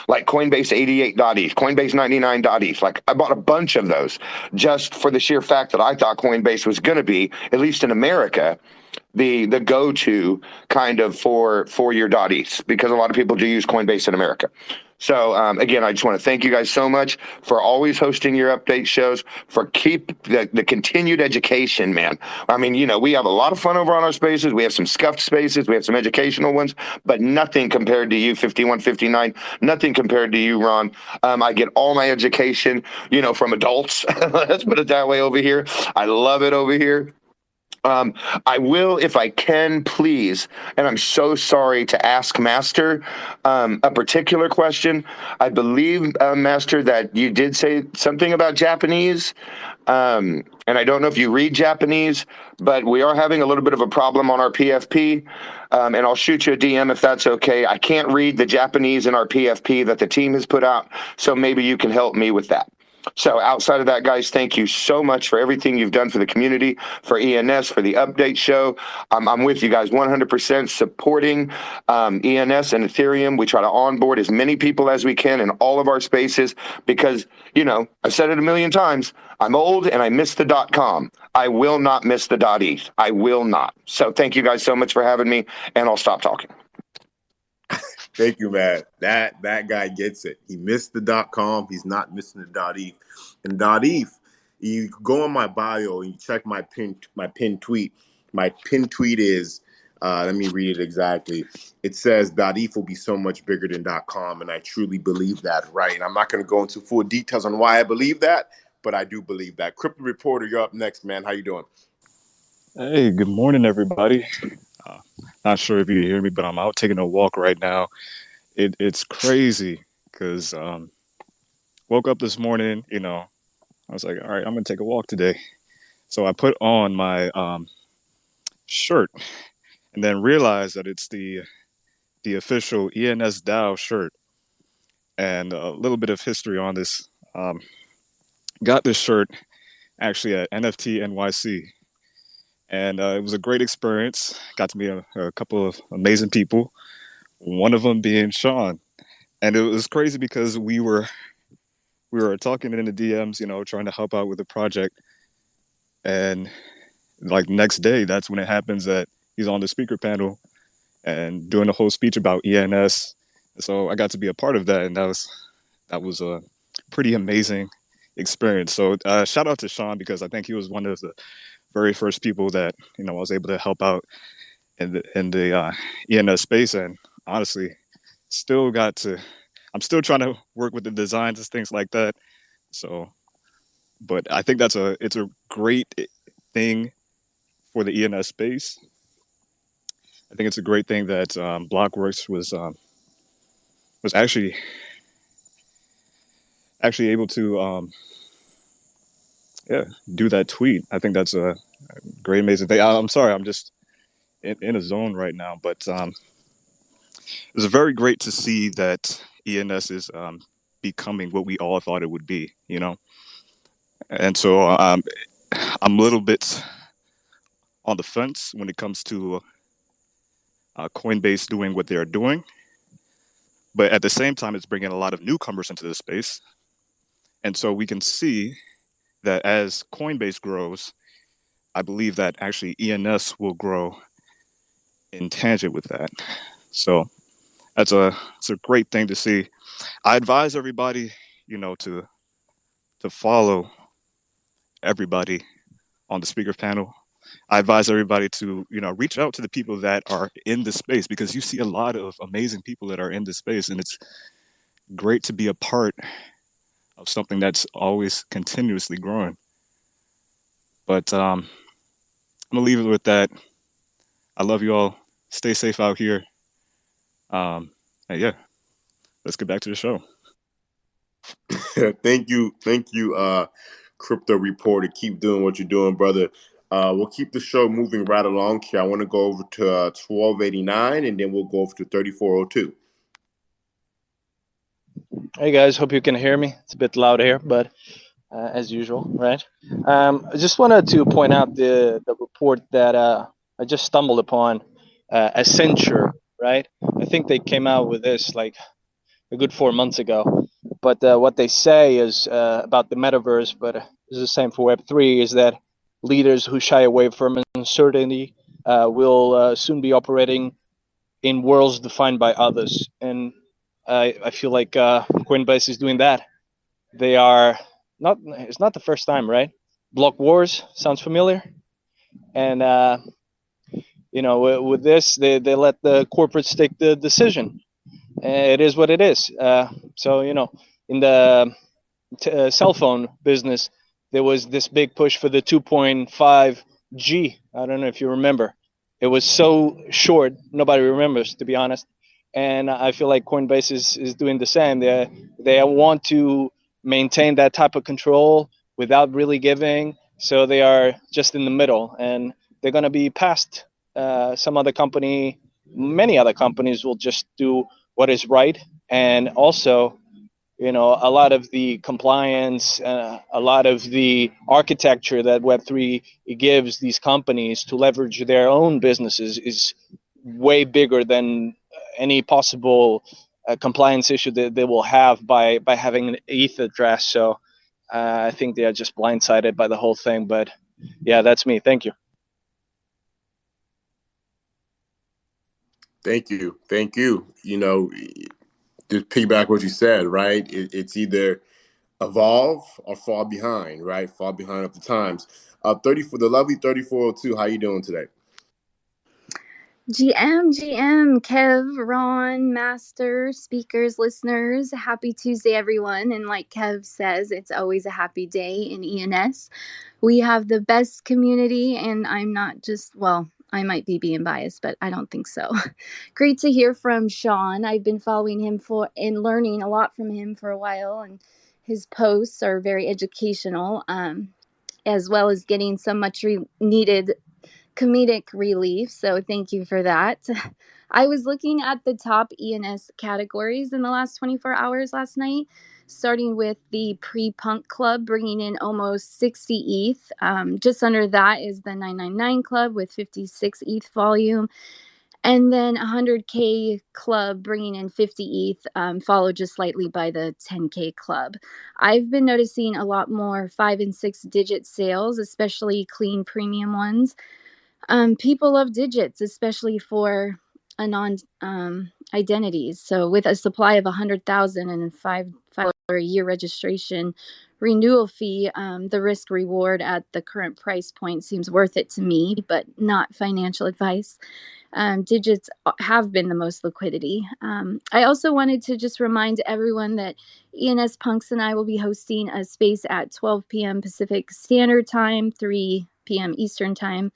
like Coinbase 88.eth, Coinbase 99.eth. Like I bought a bunch of those just for the sheer fact that I thought Coinbase was going to be, at least in America, the go-to kind of for your .eths, because a lot of people do use Coinbase in America. So again, I just want to thank you guys so much for always hosting your update shows, for keep the continued education, man. I mean, we have a lot of fun over on our spaces. We have some scuffed spaces. We have some educational ones, but nothing compared to you, 5159. Nothing compared to you, Ron. I get all my education, from adults. Let's put it that way over here. I love it over here. I will, if I can, please, and I'm so sorry to ask Master a particular question. I believe, Master, that you did say something about Japanese, and I don't know if you read Japanese, but we are having a little bit of a problem on our PFP, and I'll shoot you a DM if that's okay. I can't read the Japanese in our PFP that the team has put out, so maybe you can help me with that. So outside of that, guys, thank you so much for everything you've done for the community, for ENS, for the update show. I'm with you guys 100% supporting ENS and Ethereum. We try to onboard as many people as we can in all of our spaces because, I've said it a million times, I'm old and I miss the .com. I will not miss the .eth. I will not. So thank you guys so much for having me, and I'll stop talking. Thank you, man. That guy gets it. He missed the .com. He's not missing the .eth. And .eth, you go on my bio and you check my pinned tweet. My pinned tweet is, let me read it exactly. It says .eth will be so much bigger than .com, and I truly believe that, right? And I'm not going to go into full details on why I believe that, but I do believe that. Crypto Reporter, you're up next, man. How you doing? Hey, good morning, everybody. Not sure if you hear me, but I'm out taking a walk right now. It's crazy because woke up this morning, I was like, all right, I'm going to take a walk today. So I put on my shirt and then realized that it's the official ENS DAO shirt. And a little bit of history on this. Got this shirt actually at NFT NYC. And it was a great experience. Got to meet a couple of amazing people. One of them being Sean. And it was crazy because we were talking in the DMs, trying to help out with the project. And like next day, that's when it happens that he's on the speaker panel and doing a whole speech about ENS. So I got to be a part of that, and that was a pretty amazing experience. So shout out to Sean, because I think he was one of the very first people that I was able to help out in the ENS space, and honestly, I'm still trying to work with the designs and things like that. So, but I think it's a great thing for the ENS space. I think it's a great thing that Blockworks was actually able to do that tweet. I think that's a great, amazing thing. I'm sorry, I'm just in a zone right now, but it's very great to see that ENS is becoming what we all thought it would be, you know. And so I'm a little bit on the fence when it comes to Coinbase doing what they're doing, but at the same time, it's bringing a lot of newcomers into the space, and so we can see that as Coinbase grows, I believe that actually ENS will grow in tangent with that. So it's a great thing to see. I advise everybody, you know, to follow everybody on the speaker panel. I advise everybody to, you know, reach out to the people that are in this space, because you see a lot of amazing people that are in this space, and it's great to be a part of something that's always continuously growing. But I'm gonna leave it with that. I love you all. Stay safe out here. And yeah, let's get back to the show. Thank you, Crypto Reporter. Keep doing what you're doing, brother. We'll keep the show moving right along here. I want to go over to 1289, and then we'll go over to 3402. Hey guys, hope you can hear me. It's a bit loud here, but as usual, right? I just wanted to point out the report that I just stumbled upon, Accenture, right? I think they came out with this like a good 4 months ago. But what they say is about the metaverse, but it's the same for Web3, is that leaders who shy away from uncertainty will soon be operating in worlds defined by others. And I feel like Coinbase is doing that. They are not. It's not the first time, right? Block wars sounds familiar, and you know, with this, they let the corporates take the decision. It is what it is. So you know, in the cell phone business, there was this big push for the 2.5G. I don't know if you remember. It was so short, nobody remembers, to be honest. And I feel like Coinbase is doing the same. They want to maintain that type of control without really giving. So they are just in the middle, and they're going to be past some other company. Many other companies will just do what is right, and also, you know, a lot of the compliance, a lot of the architecture that Web3 gives these companies to leverage their own businesses is way bigger than any possible compliance issue that they will have by having an ETH address. So I think they are just blindsided by the whole thing. But yeah, that's me. Thank you. Thank you. Thank you. You know, just piggyback what you said, right? It's either evolve or fall behind, right? Fall behind of the times. 34, the lovely 3402. How you doing today? GM, Kev, Ron, Master, speakers, listeners, happy Tuesday, everyone. And like Kev says, it's always a happy day in ENS. We have the best community, and I'm not just, well, I might be being biased, but I don't think so. Great to hear from Sean. I've been following him and learning a lot from him for a while, and his posts are very educational, as well as getting some much needed comedic relief. So thank you for that. I was looking at the top ENS categories in the last 24 hours last night, starting with the pre-punk club bringing in almost 60 ETH. Just under that is the 999 club with 56 ETH volume. And then 100K club bringing in 50 ETH, followed just slightly by the 10K club. I've been noticing a lot more 5 and 6 digit sales, especially clean premium ones. People love digits, especially for anon identities. So with a supply of 100,000 and $5 a year registration renewal fee, the risk reward at the current price point seems worth it to me, but not financial advice. Digits have been the most liquidity. I also wanted to just remind everyone that ENS Punks and I will be hosting a space at 12 p.m. Pacific Standard Time, 3 p.m. Eastern Time,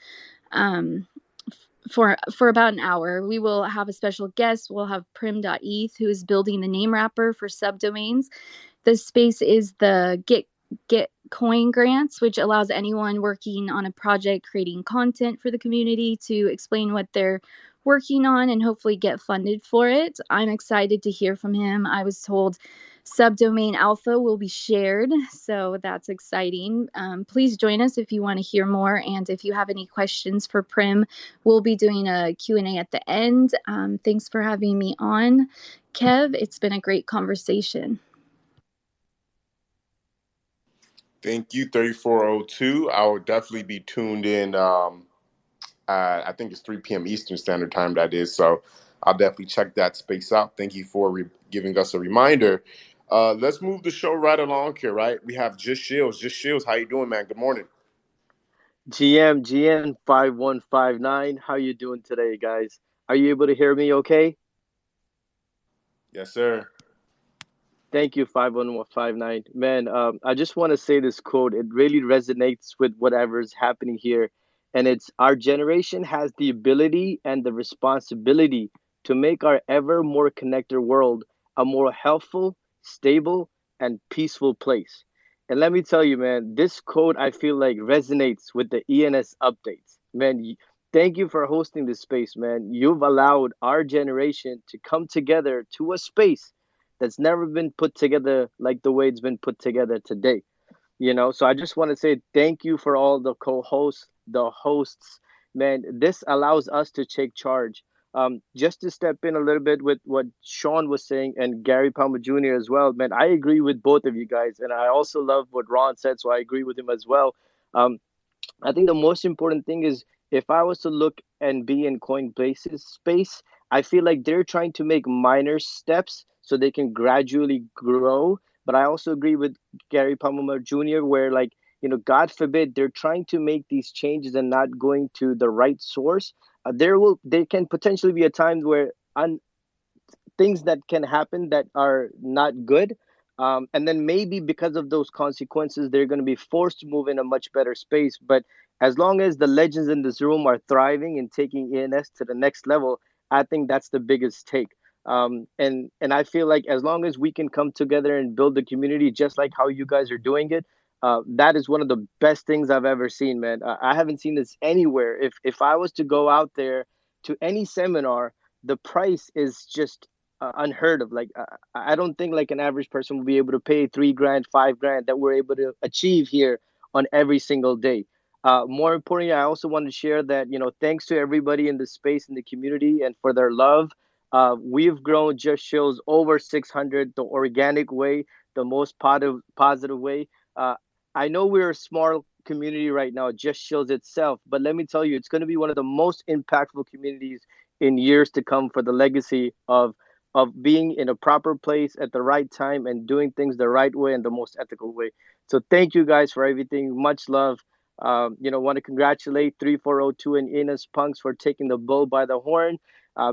for about an hour. We will have a special guest. We'll have Prim.eth, who is building the name wrapper for subdomains. The space is the Get Coin grants, which allows anyone working on a project creating content for the community to explain what they're working on and hopefully get funded for it. I'm excited to hear from him. I was told subdomain alpha will be shared, so that's exciting. Please join us if you want to hear more, and if you have any questions for Prim, we'll be doing a Q&A at the end. Thanks for having me on, Kev. It's been a great conversation. Thank you, 3402. I will definitely be tuned in. I think it's 3 p.m. Eastern Standard Time, that is. So I'll definitely check that space out. Thank you for giving us a reminder. Let's move the show right along here, right? We have Just Shields. Just Shields, how you doing, man? Good morning. GM 5159. How you doing today, guys? Are you able to hear me okay? Yes, sir. Thank you, 5159. Man, I just want to say this quote. It really resonates with whatever's happening here. And it's our generation has the ability and the responsibility to make our ever more connected world a more healthful, stable, and peaceful place. And let me tell you, man, this quote I feel like resonates with the ENS updates. Man, thank you for hosting this space, man. You've allowed our generation to come together to a space that's never been put together like the way it's been put together today. So I just want to say thank you for all the co-hosts, the hosts. Man, this allows us to take charge. Just to step in a little bit with what Sean was saying and Gary Palmer Jr. as well, man, I agree with both of you guys, and I also love what Ron said, so I agree with him as well. I think the most important thing is if I was to look and be in Coinbase's space, I feel like they're trying to make minor steps so they can gradually grow. But I also agree with Gary Palmer Jr., where, like, God forbid they're trying to make these changes and not going to the right source. There can potentially be a time where things that can happen that are not good. And then maybe because of those consequences, they're going to be forced to move in a much better space. But as long as the legends in this room are thriving and taking ENS to the next level, I think that's the biggest take. And I feel like as long as we can come together and build the community, just like how you guys are doing it, that is one of the best things I've ever seen, man. I haven't seen this anywhere. If I was to go out there to any seminar, the price is just unheard of. Like I don't think like an average person will be able to pay $3,000, $5,000 that we're able to achieve here on every single day. More importantly, I also want to share that thanks to everybody in the space in the community and for their love. We've grown Just Shows over 600 the organic way, the most positive way. I know we're a small community right now, Just Shows itself, but let me tell you, it's going to be one of the most impactful communities in years to come for the legacy of being in a proper place at the right time and doing things the right way and the most ethical way. So thank you guys for everything. Much love. Want to congratulate 3402 and ENS Punks for taking the bull by the horn,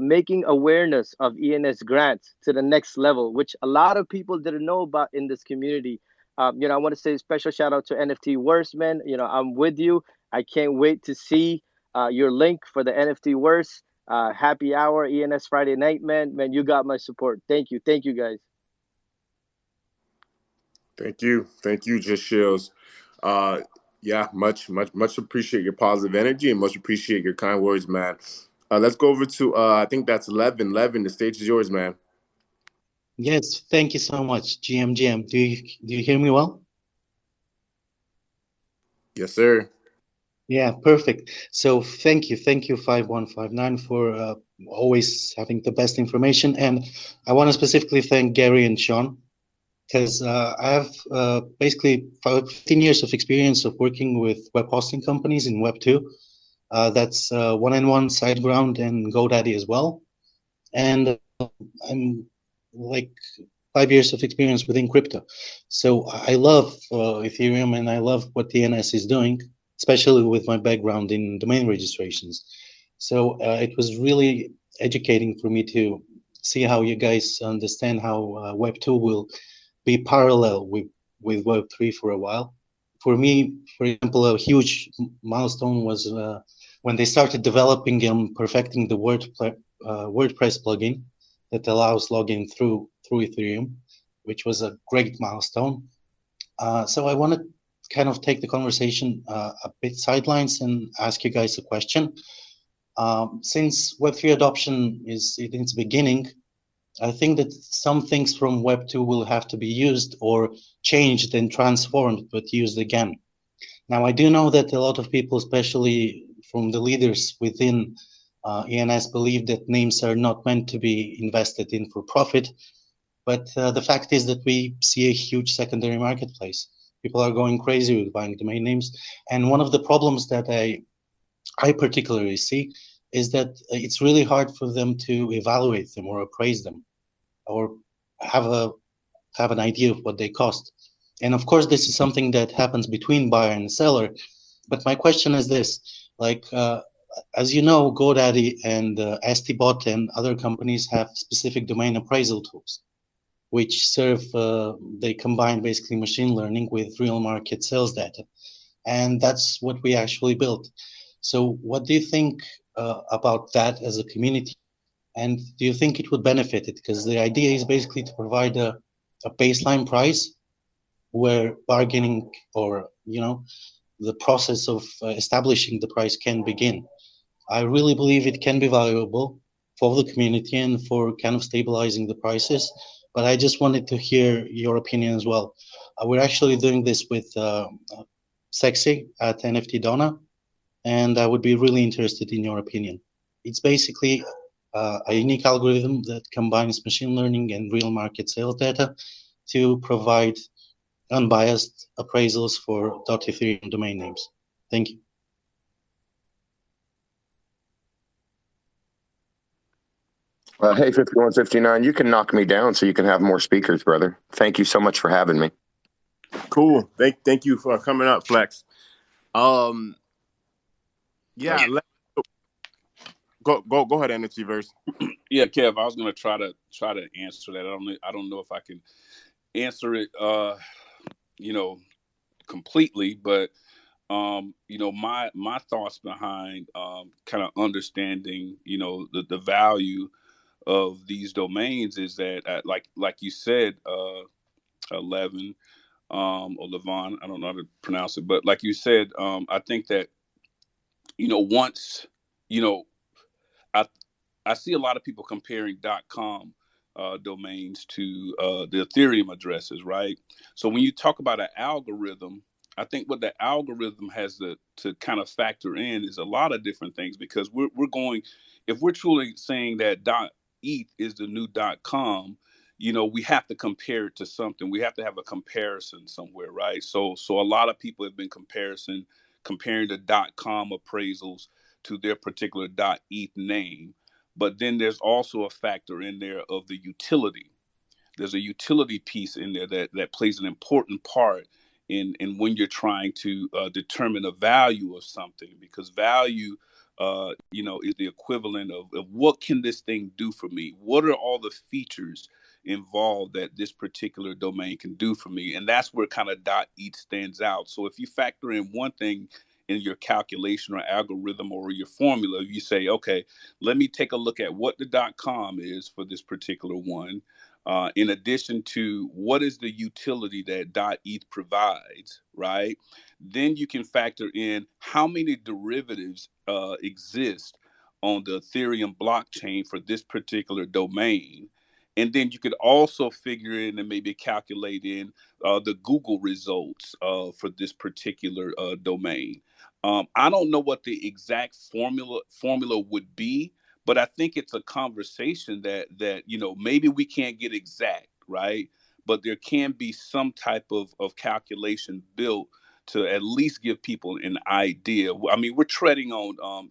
making awareness of ENS grants to the next level, which a lot of people didn't know about in this community. I want to say a special shout out to NFT Worst, man. I'm with you. I can't wait to see your link for the NFT Worst. Happy hour ENS Friday night, man. Man, you got my support. Thank you guys. Thank you, Just Shields. Yeah, much appreciate your positive energy and much appreciate your kind words, man. Let's go over to I think that's Levin. The stage is yours, man. Yes, thank you so much, GM. Do you hear me well? Yes, sir. Yeah, perfect. So thank you 5159 for always having the best information, and I want to specifically thank Gary and Sean because I have basically 15 years of experience of working with web hosting companies in Web 2. That's 1&1, SiteGround, and GoDaddy as well. And I'm like 5 years of experience within crypto. So I love Ethereum and I love what DNS is doing, especially with my background in domain registrations. So it was really educating for me to see how you guys understand how Web 2 will be parallel with Web 3 for a while. For me, for example, a huge milestone was when they started developing and perfecting the WordPress plugin that allows login through Ethereum, which was a great milestone. So I want to kind of take the conversation a bit sidelines and ask you guys a question. Since Web3 adoption is in its beginning, I think that some things from Web 2 will have to be used or changed and transformed, but used again. Now, I do know that a lot of people, especially from the leaders within ENS, believe that names are not meant to be invested in for profit. But the fact is that we see a huge secondary marketplace. People are going crazy with buying domain names. And one of the problems that I particularly see is that it's really hard for them to evaluate them or appraise them or have an idea of what they cost. And of course, this is something that happens between buyer and seller. But my question is this, like, as you know, GoDaddy and STBot and other companies have specific domain appraisal tools, which they combine basically machine learning with real market sales data. And that's what we actually built. So what do you think about that as a community? And do you think it would benefit it? Because the idea is basically to provide a baseline price where bargaining or, the process of establishing the price can begin. I really believe it can be valuable for the community and for kind of stabilizing the prices. But I just wanted to hear your opinion as well. We're actually doing this with Sexy at NFT Donna, and I would be really interested in your opinion. It's basically a unique algorithm that combines machine learning and real market sales data to provide unbiased appraisals for .ethereum domain names. Thank you. Hey, 5159, you can knock me down so you can have more speakers, brother. Thank you so much for having me. Cool. Thank you for coming up, Flex. Yeah, go ahead, Energy Verse. Yeah, Kev, I was gonna try to answer that. I don't know if I can answer it completely, but my thoughts behind kind of understanding the value of these domains is that like you said, 11 or Levon, I don't know how to pronounce it, but like you said, I think that once I I see a lot of people comparing .com domains to the Ethereum addresses, right? So when you talk about an algorithm, I think what the algorithm has to kind of factor in is a lot of different things, because we're going, if we're truly saying that .eth is the new .com, we have to compare it to something. We have to have a comparison somewhere, right? So a lot of people have been comparing the .com appraisals to their particular .eth name. But then there's also a factor in there of the utility. There's a utility piece in there that plays an important part in when you're trying to determine the value of something, because value is the equivalent of what can this thing do for me? What are all the features involved that this particular domain can do for me? And that's where kind of .eth stands out. So if you factor in one thing in your calculation or algorithm or your formula, you say, okay, let me take a look at what the .com is for this particular one. In addition to what is the utility that .eth provides, right? Then you can factor in how many derivatives exist on the Ethereum blockchain for this particular domain. And then you could also figure in and maybe calculate in the Google results for this particular domain. I don't know what the exact formula would be, but I think it's a conversation that maybe we can't get exact, right? But there can be some type of calculation built to at least give people an idea. I mean, we're treading on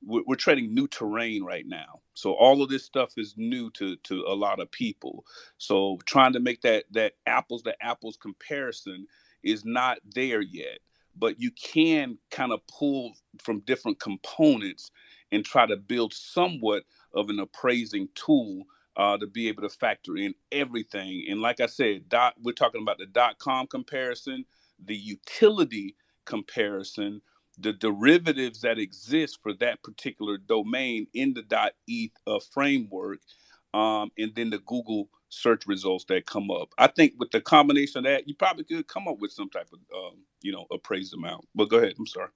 we're treading new terrain right now. So all of this stuff is new to a lot of people. So trying to make that apples to apples comparison is not there yet. But you can kind of pull from different components and try to build somewhat of an appraising tool to be able to factor in everything. And like I said, we're talking about the .com comparison, the utility comparison, the derivatives that exist for that particular domain in the .eth framework, and then the Google search results that come up. I think with the combination of that, you probably could come up with some type of appraised amount. But go ahead. I'm sorry.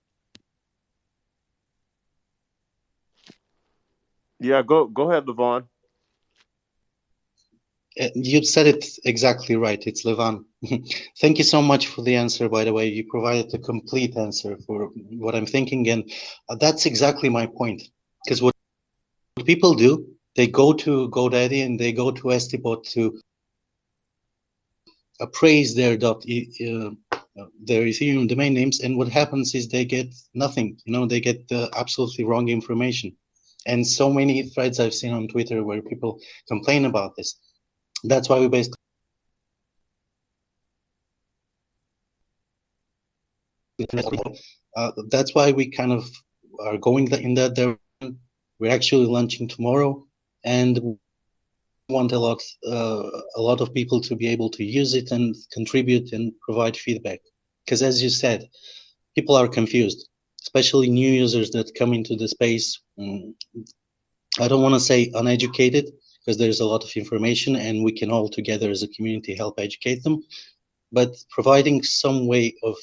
Yeah, go ahead, Levon. You said it exactly right. It's Levan. Thank you so much for the answer, by the way. You provided a complete answer for what I'm thinking, and that's exactly my point. Because what people do, they go to GoDaddy and they go to STBot to appraise their their Ethereum domain names, and what happens is they get nothing. They get absolutely wrong information. And so many threads I've seen on Twitter where people complain about this. That's why we basically that's why we kind of are going in that direction. We're actually launching tomorrow, and we want a lot of people to be able to use it and contribute and provide feedback. Because as you said, people are confused, especially new users that come into the space. I don't want to say uneducated, because there's a lot of information and we can all together as a community help educate them. But providing some way of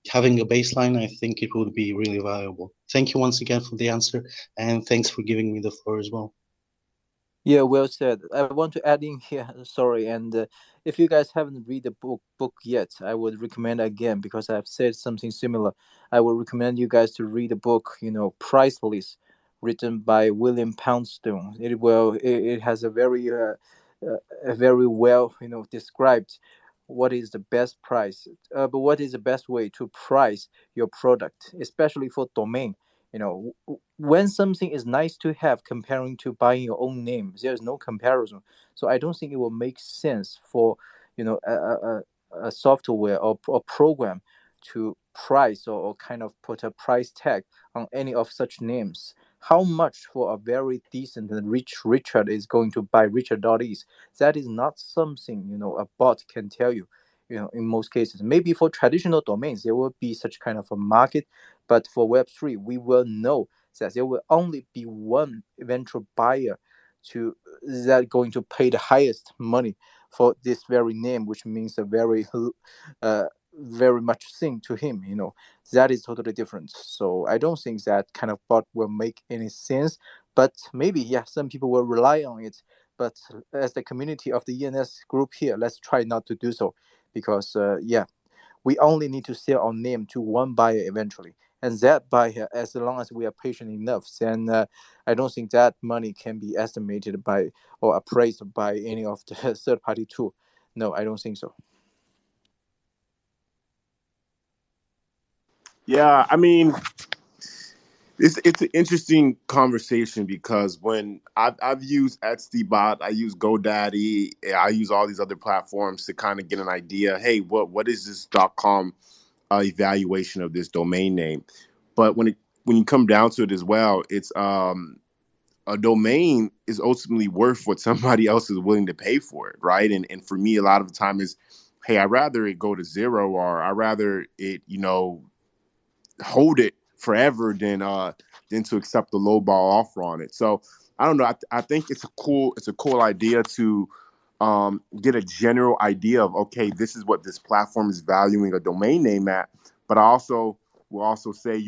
having a baseline, I think it would be really valuable. Thank you once again for the answer, and thanks for giving me the floor as well. Yeah, well said. I want to add in here, sorry, and if you guys haven't read the book yet, I would recommend again, because I've said something similar. I would recommend you guys to read the book, Priceless, written by William Poundstone. It has a very well, described what is the best price, but what is the best way to price your product, especially for domain. When something is nice to have comparing to buying your own name, there's no comparison. So I don't think it will make sense for a software or program to price or kind of put a price tag on any of such names. How much for a very decent and rich Richard is going to buy Richard.is? That is not something a bot can tell you. In most cases, maybe for traditional domains there will be such kind of a market, but for Web3, we will know that there will only be one eventual buyer that going to pay the highest money for this very name, which means a very much thing to him. That is totally different. So I don't think that kind of bot will make any sense. But maybe, yeah, some people will rely on it. But as the community of the ENS group here, let's try not to do so, because we only need to sell our name to one buyer eventually. And that buyer, as long as we are patient enough, then I don't think that money can be estimated by or appraised by any of the third-party tool. No, I don't think so. Yeah, I mean, it's an interesting conversation, because when I've used Etstybot, I use GoDaddy, I use all these other platforms to kind of get an idea. Hey, what is this .com evaluation of this domain name? But when you come down to it as well, it's a domain is ultimately worth what somebody else is willing to pay for it, right? And for me, a lot of the time is, hey, I'd rather it go to zero, or I'd rather it, hold it forever than to accept the low ball offer on it. So I don't know. I think it's a cool idea to get a general idea of, okay, this is what this platform is valuing a domain name at. But I also will also say,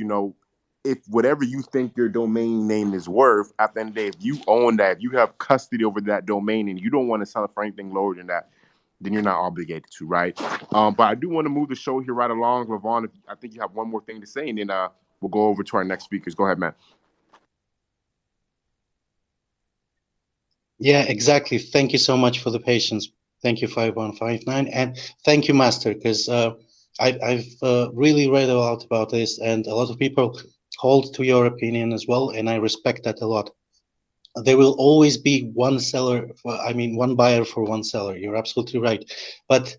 if whatever you think your domain name is worth, at the end of the day, if you own that, if you have custody over that domain and you don't want to sell it for anything lower than that, then you're not obligated to, right? But I do want to move the show here right along. Levon, I think you have one more thing to say, and then we'll go over to our next speakers. Go ahead, man. Yeah, exactly. Thank you so much for the patience. Thank you, 5159. And thank you, Master, because I've really read a lot about this, and a lot of people hold to your opinion as well, and I respect that a lot. There will always be one buyer for one seller. You're absolutely right. But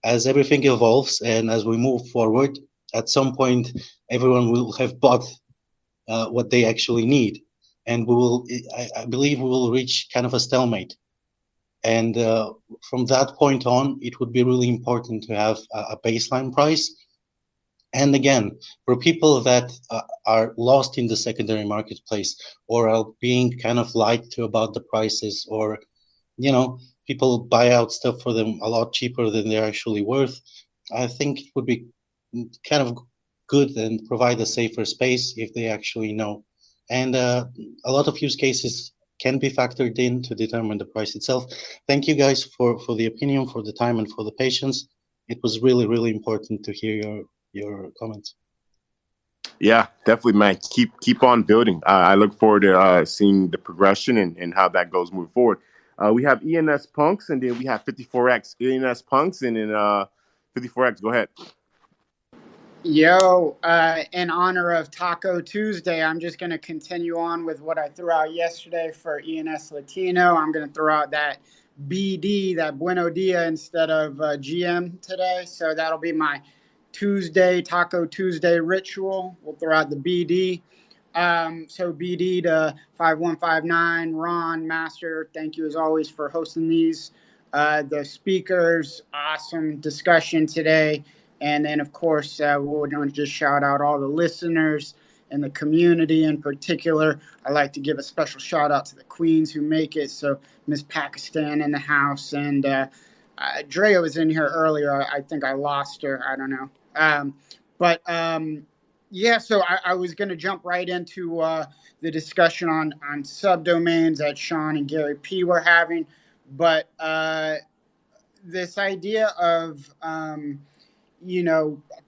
as everything evolves and as we move forward, at some point, everyone will have bought what they actually need. And I believe we will reach kind of a stalemate. And from that point on, it would be really important to have a baseline price And again, for people that are lost in the secondary marketplace or are being kind of lied to about the prices, or people buy out stuff for them a lot cheaper than they're actually worth, I think it would be kind of good and provide a safer space if they actually know. And a lot of use cases can be factored in to determine the price itself. Thank you guys for the opinion, for the time, and for the patience. It was really, really important to hear your comments. Yeah, definitely, man. Keep on building. I look forward to seeing the progression and how that goes moving forward. We have ENS Punks, and then we have 54X. ENS Punks, and then 54X. Go ahead. Yo, in honor of Taco Tuesday, I'm just going to continue on with what I threw out yesterday for ENS Latino. I'm going to throw out that BD, that Bueno Dia, instead of GM today. So that'll be my Taco Tuesday ritual. We'll throw out the BD. So BD to 5159, Ron, Master, thank you as always for hosting these. The speakers, awesome discussion today. And then, of course, we're going to just shout out all the listeners and the community in particular. I like to give a special shout out to the queens who make it. So Miss Pakistan in the house. And Drea was in here earlier. I think I lost her. I don't know. Yeah, so I was going to jump right into the discussion on subdomains that Sean and Gary P. were having. But this idea of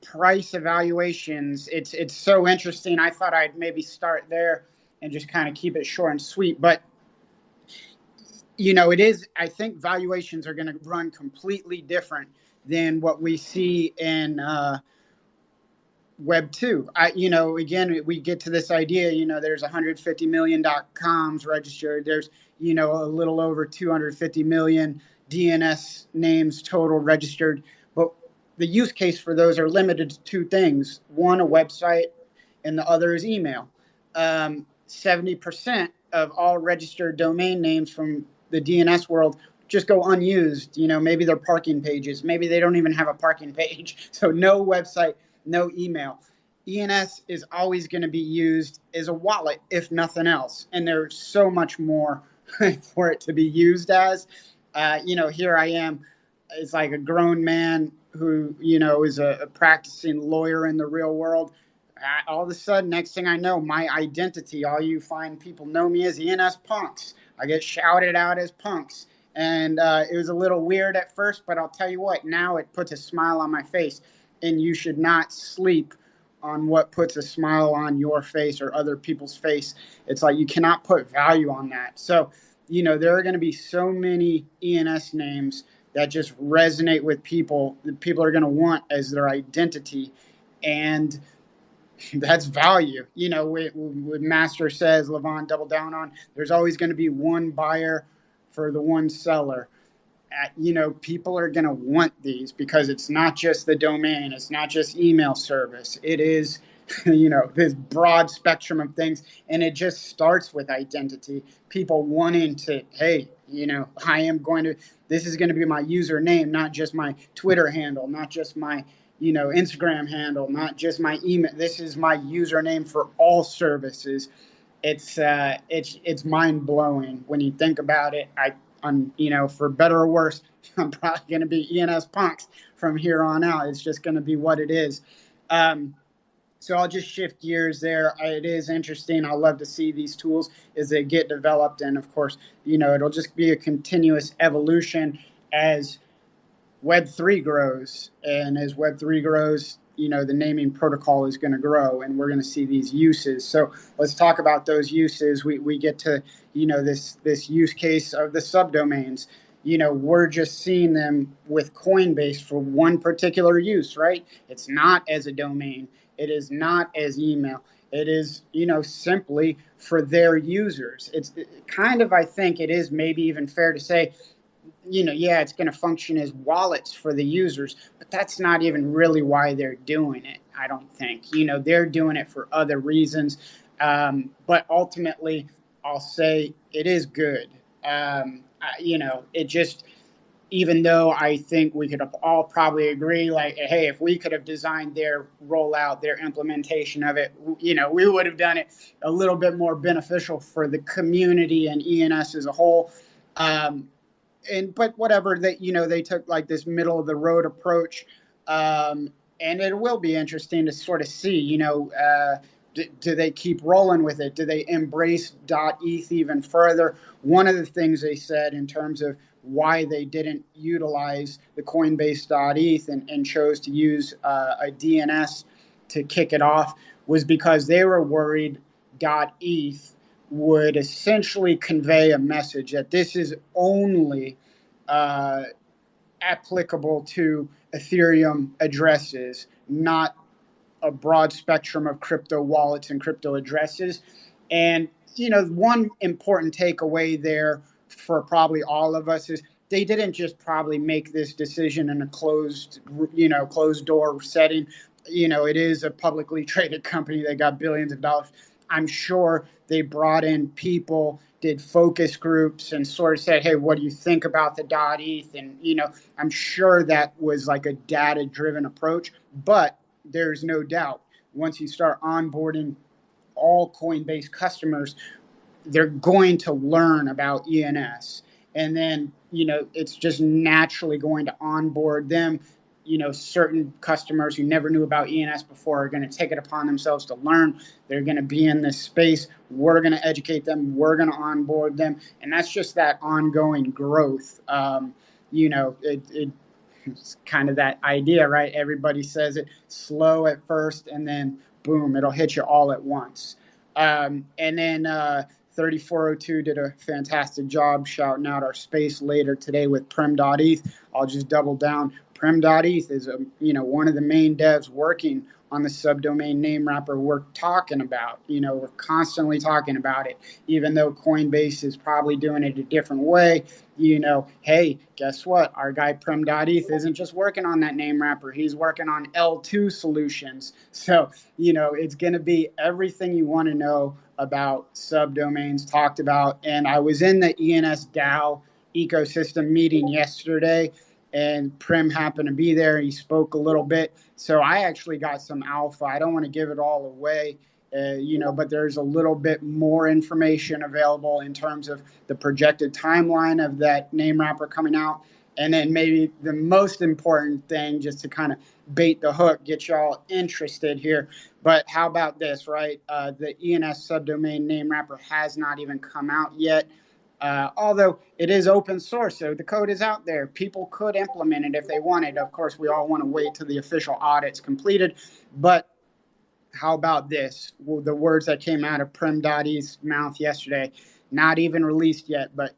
price evaluations, it's so interesting. I thought I'd maybe start there and just kind of keep it short and sweet, but it is, I think valuations are going to run completely different than what we see in Web 2. Again, we get to this idea, there's 150 million .coms registered. There's, a little over 250 million DNS names total registered. But the use case for those are limited to two things. One, a website, and the other is email. 70% of all registered domain names from the DNS world just go unused. Maybe they're parking pages. Maybe they don't even have a parking page. So no website, no email. ENS is always going to be used as a wallet, if nothing else. And there's so much more for it to be used as. Here I am. It's like a grown man who, is a practicing lawyer in the real world. All of a sudden, next thing I know, my identity, all you fine people know me as ENS Punks. I get shouted out as Punks. And it was a little weird at first, but I'll tell you what, now it puts a smile on my face. And you should not sleep on what puts a smile on your face or other people's face. It's like you cannot put value on that. So, there are going to be so many ENS names that just resonate with people that people are going to want as their identity. And that's value. What Master says, Levon double down on, there's always going to be one buyer for the one seller. People are going to want these because it's not just the domain. It's not just email service. It is, this broad spectrum of things. And it just starts with identity. People wanting to, hey, this is going to be my username, not just my Twitter handle, not just my, Instagram handle, not just my email. This is my username for all services. It's mind blowing when you think about it. For better or worse, I'm probably going to be ENS Punks from here on out. It's just going to be what it is. So I'll just shift gears there. It is interesting. I love to see these tools as they get developed. And of course, it'll just be a continuous evolution as Web3 grows. And as Web3 grows, the naming protocol is going to grow and we're going to see these uses. So let's talk about those uses. We get to, this use case of the subdomains. We're just seeing them with Coinbase for one particular use, right? It's not as a domain. It is not as email. It is, simply for their users. It's kind of, I think it is maybe even fair to say, it's going to function as wallets for the users, but that's not even really why they're doing it, I don't think. They're doing it for other reasons. But ultimately, I'll say it is good. It just, even though I think we could all probably agree, like, hey, if we could have designed their rollout, their implementation of it, we would have done it a little bit more beneficial for the community and ENS as a whole. But whatever, that they took like this middle of the road approach, and it will be interesting to sort of see, do they keep rolling with it? Do they embrace .eth even further? One of the things they said in terms of why they didn't utilize the Coinbase .eth and chose to use a DNS to kick it off was because they were worried .eth would essentially convey a message that this is only applicable to Ethereum addresses, not a broad spectrum of crypto wallets and crypto addresses. And, one important takeaway there for probably all of us is they didn't just probably make this decision in a closed door setting. It is a publicly traded company. They got billions of dollars. I'm sure they brought in people, did focus groups, and sort of said, hey, what do you think about the .eth? And, I'm sure that was like a data-driven approach. But there's no doubt once you start onboarding all Coinbase customers, they're going to learn about ENS. And then, it's just naturally going to onboard them. Certain customers who never knew about ENS before are going to take it upon themselves to learn. They're going to be in this space. We're going to educate them. We're going to onboard them. And that's just that ongoing growth. It's kind of that idea, right? Everybody says it slow at first, and then boom, it'll hit you all at once. And then 3402 did a fantastic job shouting out our space later today with Prim.eth. I'll just double down. Prim.eth is one of the main devs working on the subdomain name wrapper we're talking about. We're constantly talking about it, even though Coinbase is probably doing it a different way. Hey, guess what? Our guy Prim.eth isn't just working on that name wrapper. He's working on L2 solutions. So, it's going to be everything you want to know about subdomains talked about. And I was in the ENS DAO ecosystem meeting yesterday, and Prim happened to be there. He spoke a little bit. So I actually got some alpha. I don't want to give it all away, but there's a little bit more information available in terms of the projected timeline of that name wrapper coming out. And then maybe the most important thing, just to kind of bait the hook, get y'all interested here. But how about this, right? The ENS subdomain name wrapper has not even come out yet. Although it is open source, so the code is out there. People could implement it if they wanted. Of course, we all want to wait till the official audit's completed. But how about this? Well, the words that came out of Prim.eth's mouth yesterday, not even released yet, but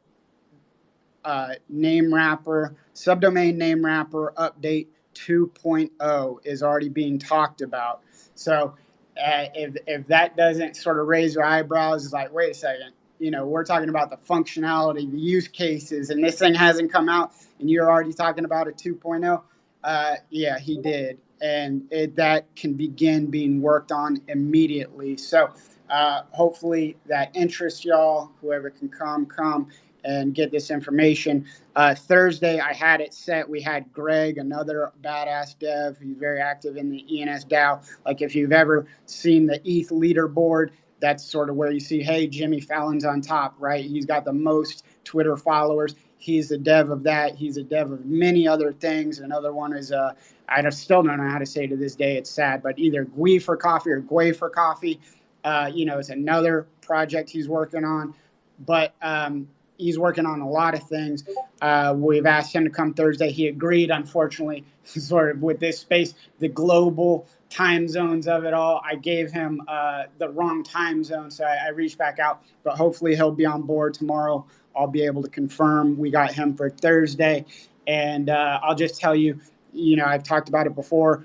name wrapper, subdomain name wrapper update 2.0 is already being talked about. So if that doesn't sort of raise your eyebrows, it's like, wait a second. We're talking about the functionality, the use cases, and this thing hasn't come out, and you're already talking about a 2.0. Yeah, he did. And that can begin being worked on immediately. So hopefully that interests y'all. Whoever can come and get this information. Thursday, I had it set. We had Greg, another badass dev. He's very active in the ENS DAO. Like if you've ever seen the ETH leaderboard, that's sort of where you see, hey, Jimmy Fallon's on top, right? He's got the most Twitter followers. He's the dev of that. He's a dev of many other things. Another one is, I still don't know how to say to this day. It's sad, but either Gui for Coffee or Gwei for Coffee. It's another project he's working on. But he's working on a lot of things. We've asked him to come Thursday. He agreed, unfortunately, sort of with this space, the global time zones of it all. I gave him the wrong time zone, so I reached back out. But hopefully he'll be on board tomorrow. I'll be able to confirm we got him for Thursday. And I'll just tell you, I've talked about it before.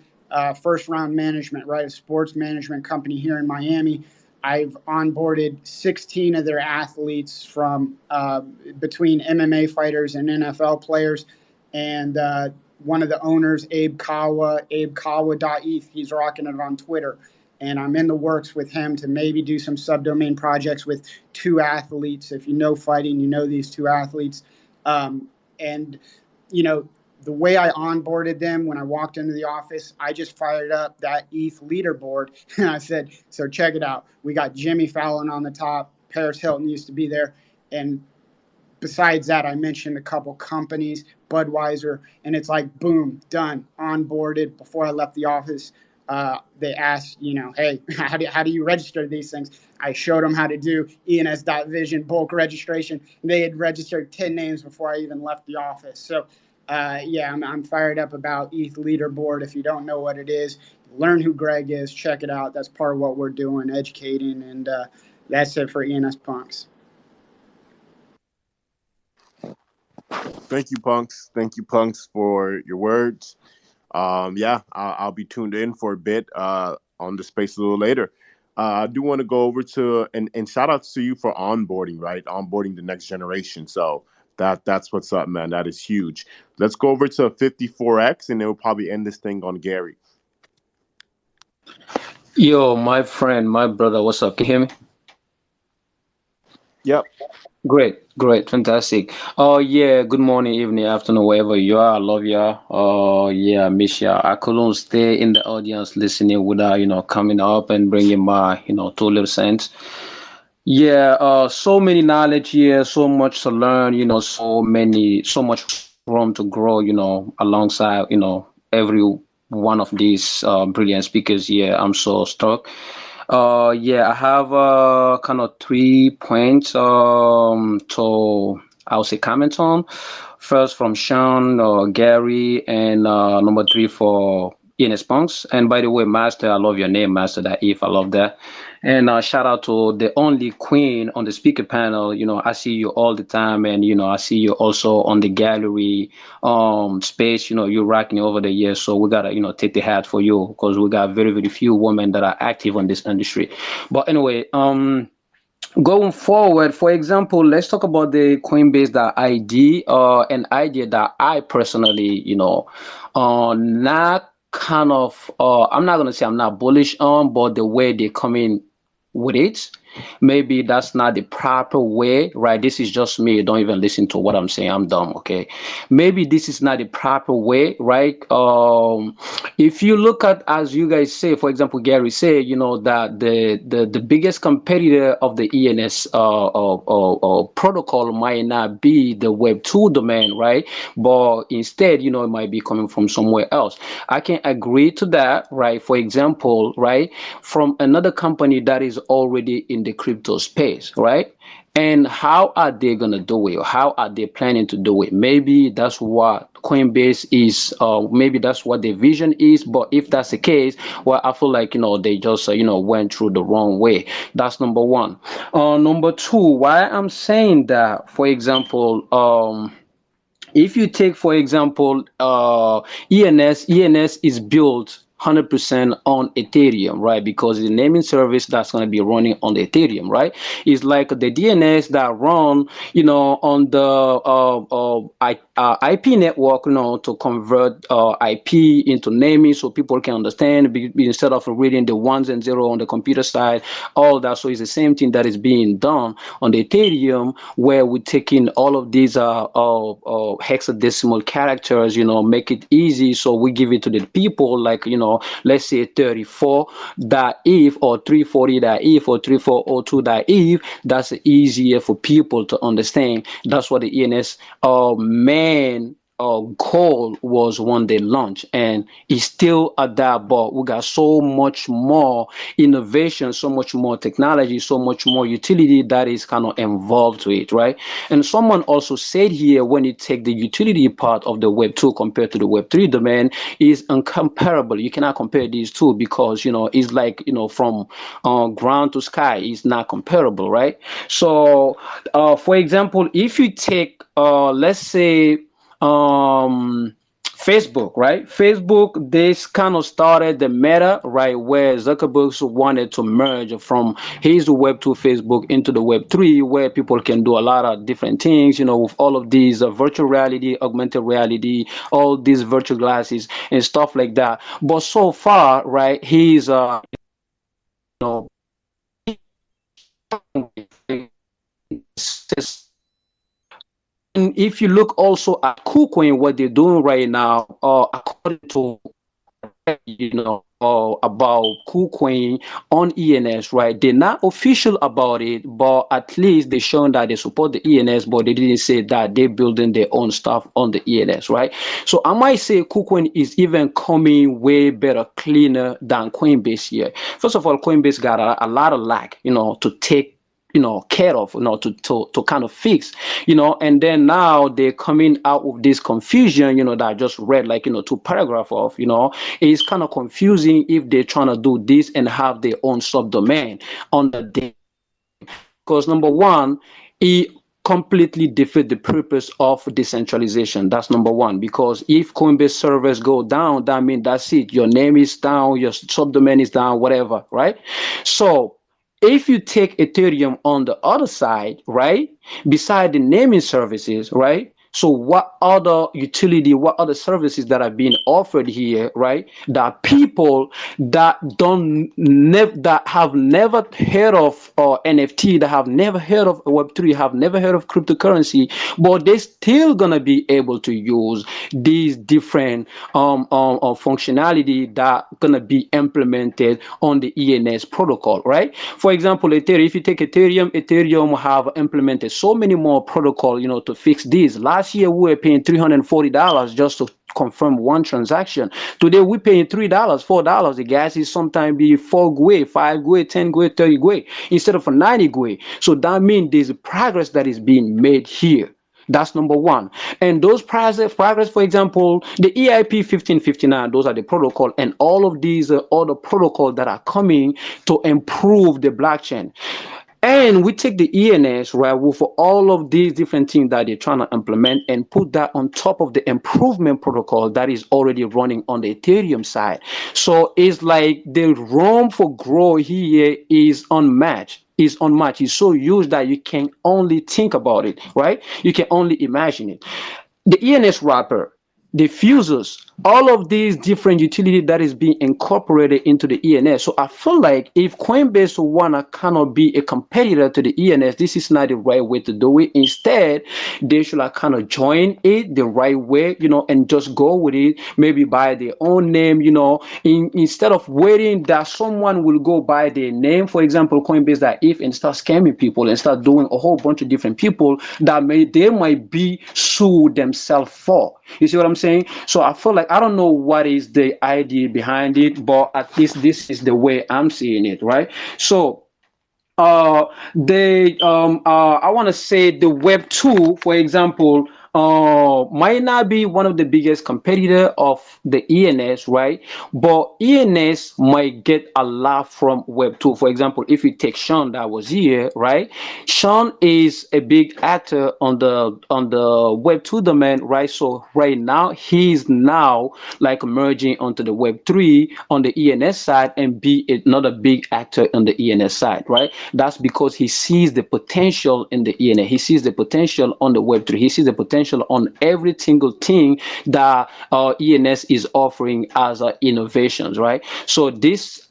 First Round Management, right? A sports management company here in Miami. I've onboarded 16 of their athletes from between MMA fighters and NFL players. And one of the owners, Abe Kawa.eth, he's rocking it on Twitter. And I'm in the works with him to maybe do some subdomain projects with 2 athletes. If you know fighting, you know these 2 athletes. And you know, the way I onboarded them when I walked into the office, I just fired up that ETH leaderboard and I said, so check it out. We got Jimmy Fallon on the top. Paris Hilton used to be there. And besides that, I mentioned a couple companies, Budweiser, and it's like, boom, done, onboarded. Before I left the office, they asked, you know, hey, how do you register these things? I showed them how to do ENS.vision bulk registration. They had registered 10 names before I even left the office. So, yeah, I'm fired up about ETH leaderboard. If you don't know what it is, learn who Greg is, check it out. That's part of what we're doing, educating, and that's it for ENS Punks. Thank you, Punks. Thank you, Punks, for your words. Yeah, I'll be tuned in for a bit on the space a little later. I do want to go over to and shout out to you for onboarding, right? Onboarding the next generation. So that's what's up, man. That is huge. Let's go over to 54X, and then we'll probably end this thing on Gary. Yo, my friend, my brother, what's up? Can you hear me? Yep. Great, fantastic. Oh yeah, good morning, evening, afternoon, wherever you are. I love ya. Oh yeah, I miss ya. I couldn't stay in the audience listening without, coming up and bringing my, 2 little cents. Yeah, so many knowledge here, so much to learn, so much room to grow, alongside, every one of these brilliant speakers. Yeah, I'm so stuck. Yeah, I have kind of 3 points to I would say comment on. First from Sean or Gary, and number 3 for Ines Punks. And by the way, Master, I love your name, Master. That if I love that. And shout out to the only queen on the speaker panel. I see you all the time, and I see you also on the gallery space. You're rocking over the years, so we gotta take the hat for you, because we got very very few women that are active in this industry. But anyway, going forward, for example, let's talk about the Coinbase.id, an idea that I personally, not kind of, I'm not gonna say I'm not bullish on, but the way they come in with it, maybe that's not the proper way, right? This is just me. Don't even listen to what I'm saying. I'm dumb, okay? Maybe this is not the proper way, right? If you look at, as you guys say, for example, Gary say, that the biggest competitor of the ENS protocol might not be the Web 2 domain, right? But instead, it might be coming from somewhere else. I can agree to that, right? For example, right, from another company that is already in the crypto space, right? And how are they gonna do it? Or how are they planning to do it? Maybe that's what Coinbase is. Maybe that's what their vision is. But if that's the case, well, I feel like they just went through the wrong way. That's number one. Number two, why I'm saying that, for example, if you take, for example, ENS is built 100% on Ethereum, right? Because the naming service that's going to be running on the Ethereum, right? It's like the DNS that run, on the IP network, to convert IP into naming so people can understand, instead of reading the ones and zero on the computer side, all that. So it's the same thing that is being done on the Ethereum, where we're taking all of these hexadecimal characters, make it easy. So we give it to the people, like, let's say 34.eth or 340.eth or 3402.eth. That's easier for people to understand. That's what the ENS main goal was when they launched, and it's still at that. But we got so much more innovation, so much more technology, so much more utility that is kind of involved to it, right? And someone also said here, when you take the utility part of the Web 2 compared to the Web 3 domain, is incomparable. You cannot compare these two, because it's like, from ground to sky. It's not comparable, right? So for example, if you take let's say Facebook, right? Facebook, this kind of started the meta, right, where Zuckerberg wanted to merge from his Web 2 Facebook into the Web 3, where people can do a lot of different things, with all of these virtual reality, augmented reality, all these virtual glasses and stuff like that. But so far, right, he's you know And if you look also at KuCoin, what they're doing right now, according to about KuCoin on ENS, right? They're not official about it, but at least they shown that they support the ENS, but they didn't say that they're building their own stuff on the ENS, right? So I might say KuCoin is even coming way better, cleaner than Coinbase here. First of all, Coinbase got a lot of lag, to take care of, to kind of fix, and then now they're coming out with this confusion, that I just read, like, two paragraph of, it's kind of confusing if they're trying to do this and have their own subdomain on the because number one, it completely defeat the purpose of decentralization. That's number one. Because if Coinbase servers go down, that means that's it. Your name is down, your subdomain is down, whatever, right? So if you take Ethereum on the other side, right, beside the naming services, right? So what other utility, what other services that are being offered here, right? That people that that have never heard of NFT, that have never heard of Web3, have never heard of cryptocurrency, but they still gonna be able to use these different functionality that gonna be implemented on the ENS protocol, right? For example, Ethereum. If you take Ethereum have implemented so many more protocol, to fix this. Last year we were paying $340 just to confirm one transaction. Today we're paying $3, $4. The gas is sometimes be 4 GUI, 5 GUI, 10 GUI, 30 GUI instead of a 90 GUI. So that means there's progress that is being made here. That's number one. And those progress, for example, the EIP 1559, those are the protocol, and all of these other protocols that are coming to improve the blockchain. And we take the ENS, right, for all of these different things that they're trying to implement and put that on top of the improvement protocol that is already running on the Ethereum side. So it's like the room for growth here is unmatched. It's so huge that you can only think about it, right? You can only imagine it. The ENS wrapper, the fuses, all of these different utility that is being incorporated into the ENS. So I feel like if Coinbase wanna kind be a competitor to the ENS, this is not the right way to do it. Instead, they should kind of join it the right way, and just go with it. Maybe by their own name, instead of waiting that someone will go by their name. For example, Coinbase that if and start scamming people and start doing a whole bunch of different people that they might be sued themselves for. You see what I'm saying? So I feel like I don't know what is the idea behind it, but at least this is the way I'm seeing it, right? So I want to say the Web 2, for example, might not be one of the biggest competitor of the ENS, right? But ENS might get a lot from Web 2. For example, if you take Sean that was here, right? Sean is a big actor on the Web 2 domain, right? So right now he's now like merging onto the Web 3 on the ENS side and be another big actor on the ENS side, right? That's because he sees the potential in the ENS. He sees the potential on the Web3. He sees the potential on every single thing that ENS is offering as innovations, right? So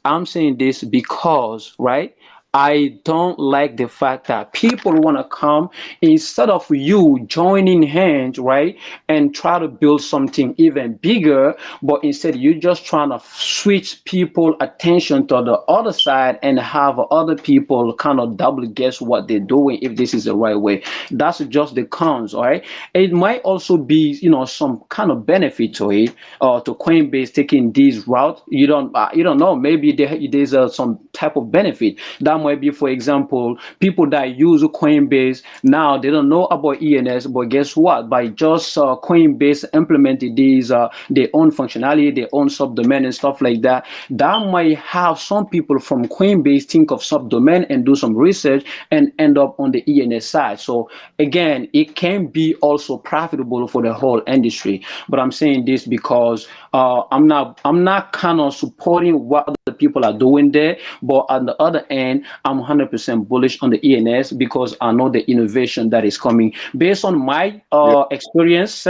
I'm saying this because, right? I don't like the fact that people want to come instead of you joining hands, right, and try to build something even bigger, but instead you're just trying to switch people attention to the other side and have other people kind of double guess what they're doing if this is the right way. That's just the cons, all right? It might also be, some kind of benefit to it, to Coinbase taking this route. You don't know. Maybe there's some type of benefit that might be, for example, people that use Coinbase now, they don't know about ENS, but guess what? By just Coinbase implemented these their own functionality, their own subdomain and stuff like that, that might have some people from Coinbase think of subdomain and do some research and end up on the ENS side. So again, it can be also profitable for the whole industry. But I'm saying this because I'm not kind of supporting what other people are doing there, but on the other end, I'm 100% bullish on the ENS because I know the innovation that is coming based on my Yeah, experience.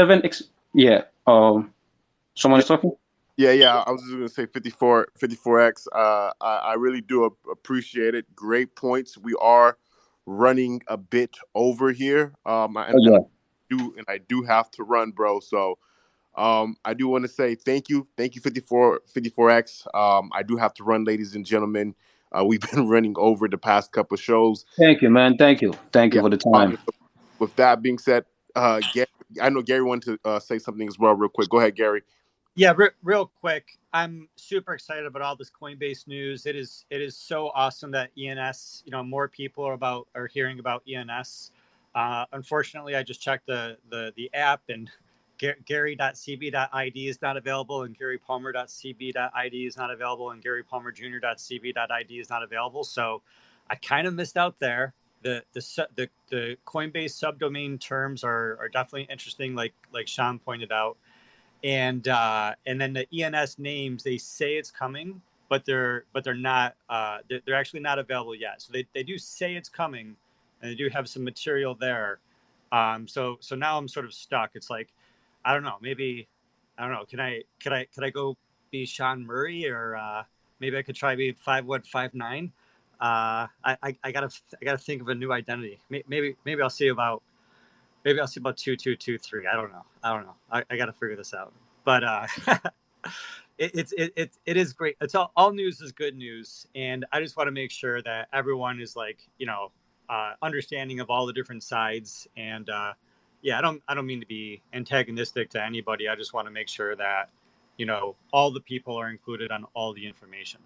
Yeah. Someone yeah, is talking. yeah. I was just gonna say 54x. I really do appreciate it. Great points. We are running a bit over here. Oh, And yeah. I do have to run, bro. So I do want to say thank you, 54X. I do have to run, ladies and gentlemen. We've been running over the past couple of shows. Thank you, man. Thank you. Thank you Yeah. for the time. With that being said, Gary, I know Gary wanted to say something as well, real quick. Go ahead, Gary. Yeah, real quick. I'm super excited about all this Coinbase news. It is so awesome that ENS, more people are hearing about ENS. Unfortunately, I just checked the app, and Gary.cb.id is not available, and GaryPalmer.cb.id is not available, and GaryPalmerJr.cb.id is not available. So I kind of missed out there. The Coinbase subdomain terms are definitely interesting, like Sean pointed out. And then the ENS names, they say it's coming, but they're not they're actually not available yet. So they do say it's coming, and they do have some material there. So now I'm sort of stuck. It's like, I don't know, maybe, I don't know, can I go be Sean Murray, or maybe I could try be 5159. I gotta think of a new identity. Maybe I'll see about 2223. I don't know. I got to figure this out. But it is great. It's all news is good news, and I just want to make sure that everyone is like, understanding of all the different sides. And yeah, I don't mean to be antagonistic to anybody. I just want to make sure that all the people are included on all the information.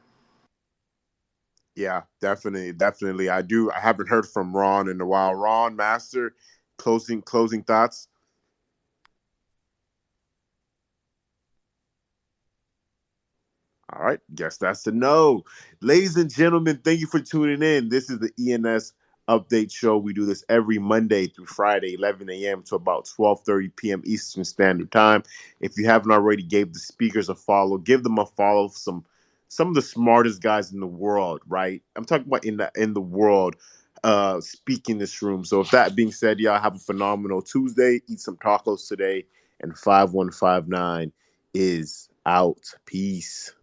Yeah, definitely. I haven't heard from Ron in a while. Ron, Master, closing thoughts. All right, guess that's a no. Ladies and gentlemen, thank you for tuning in. This is the ENS Update Show. We do this every Monday through Friday, 11 a.m. to about 12:30 p.m. Eastern Standard Time. If you haven't already, gave the speakers a follow. Give them a follow. Some of the smartest guys in the world, right? I'm talking about in the world, speak in this room. So, with that being said, y'all have a phenomenal Tuesday. Eat some tacos today, and 5159 is out. Peace.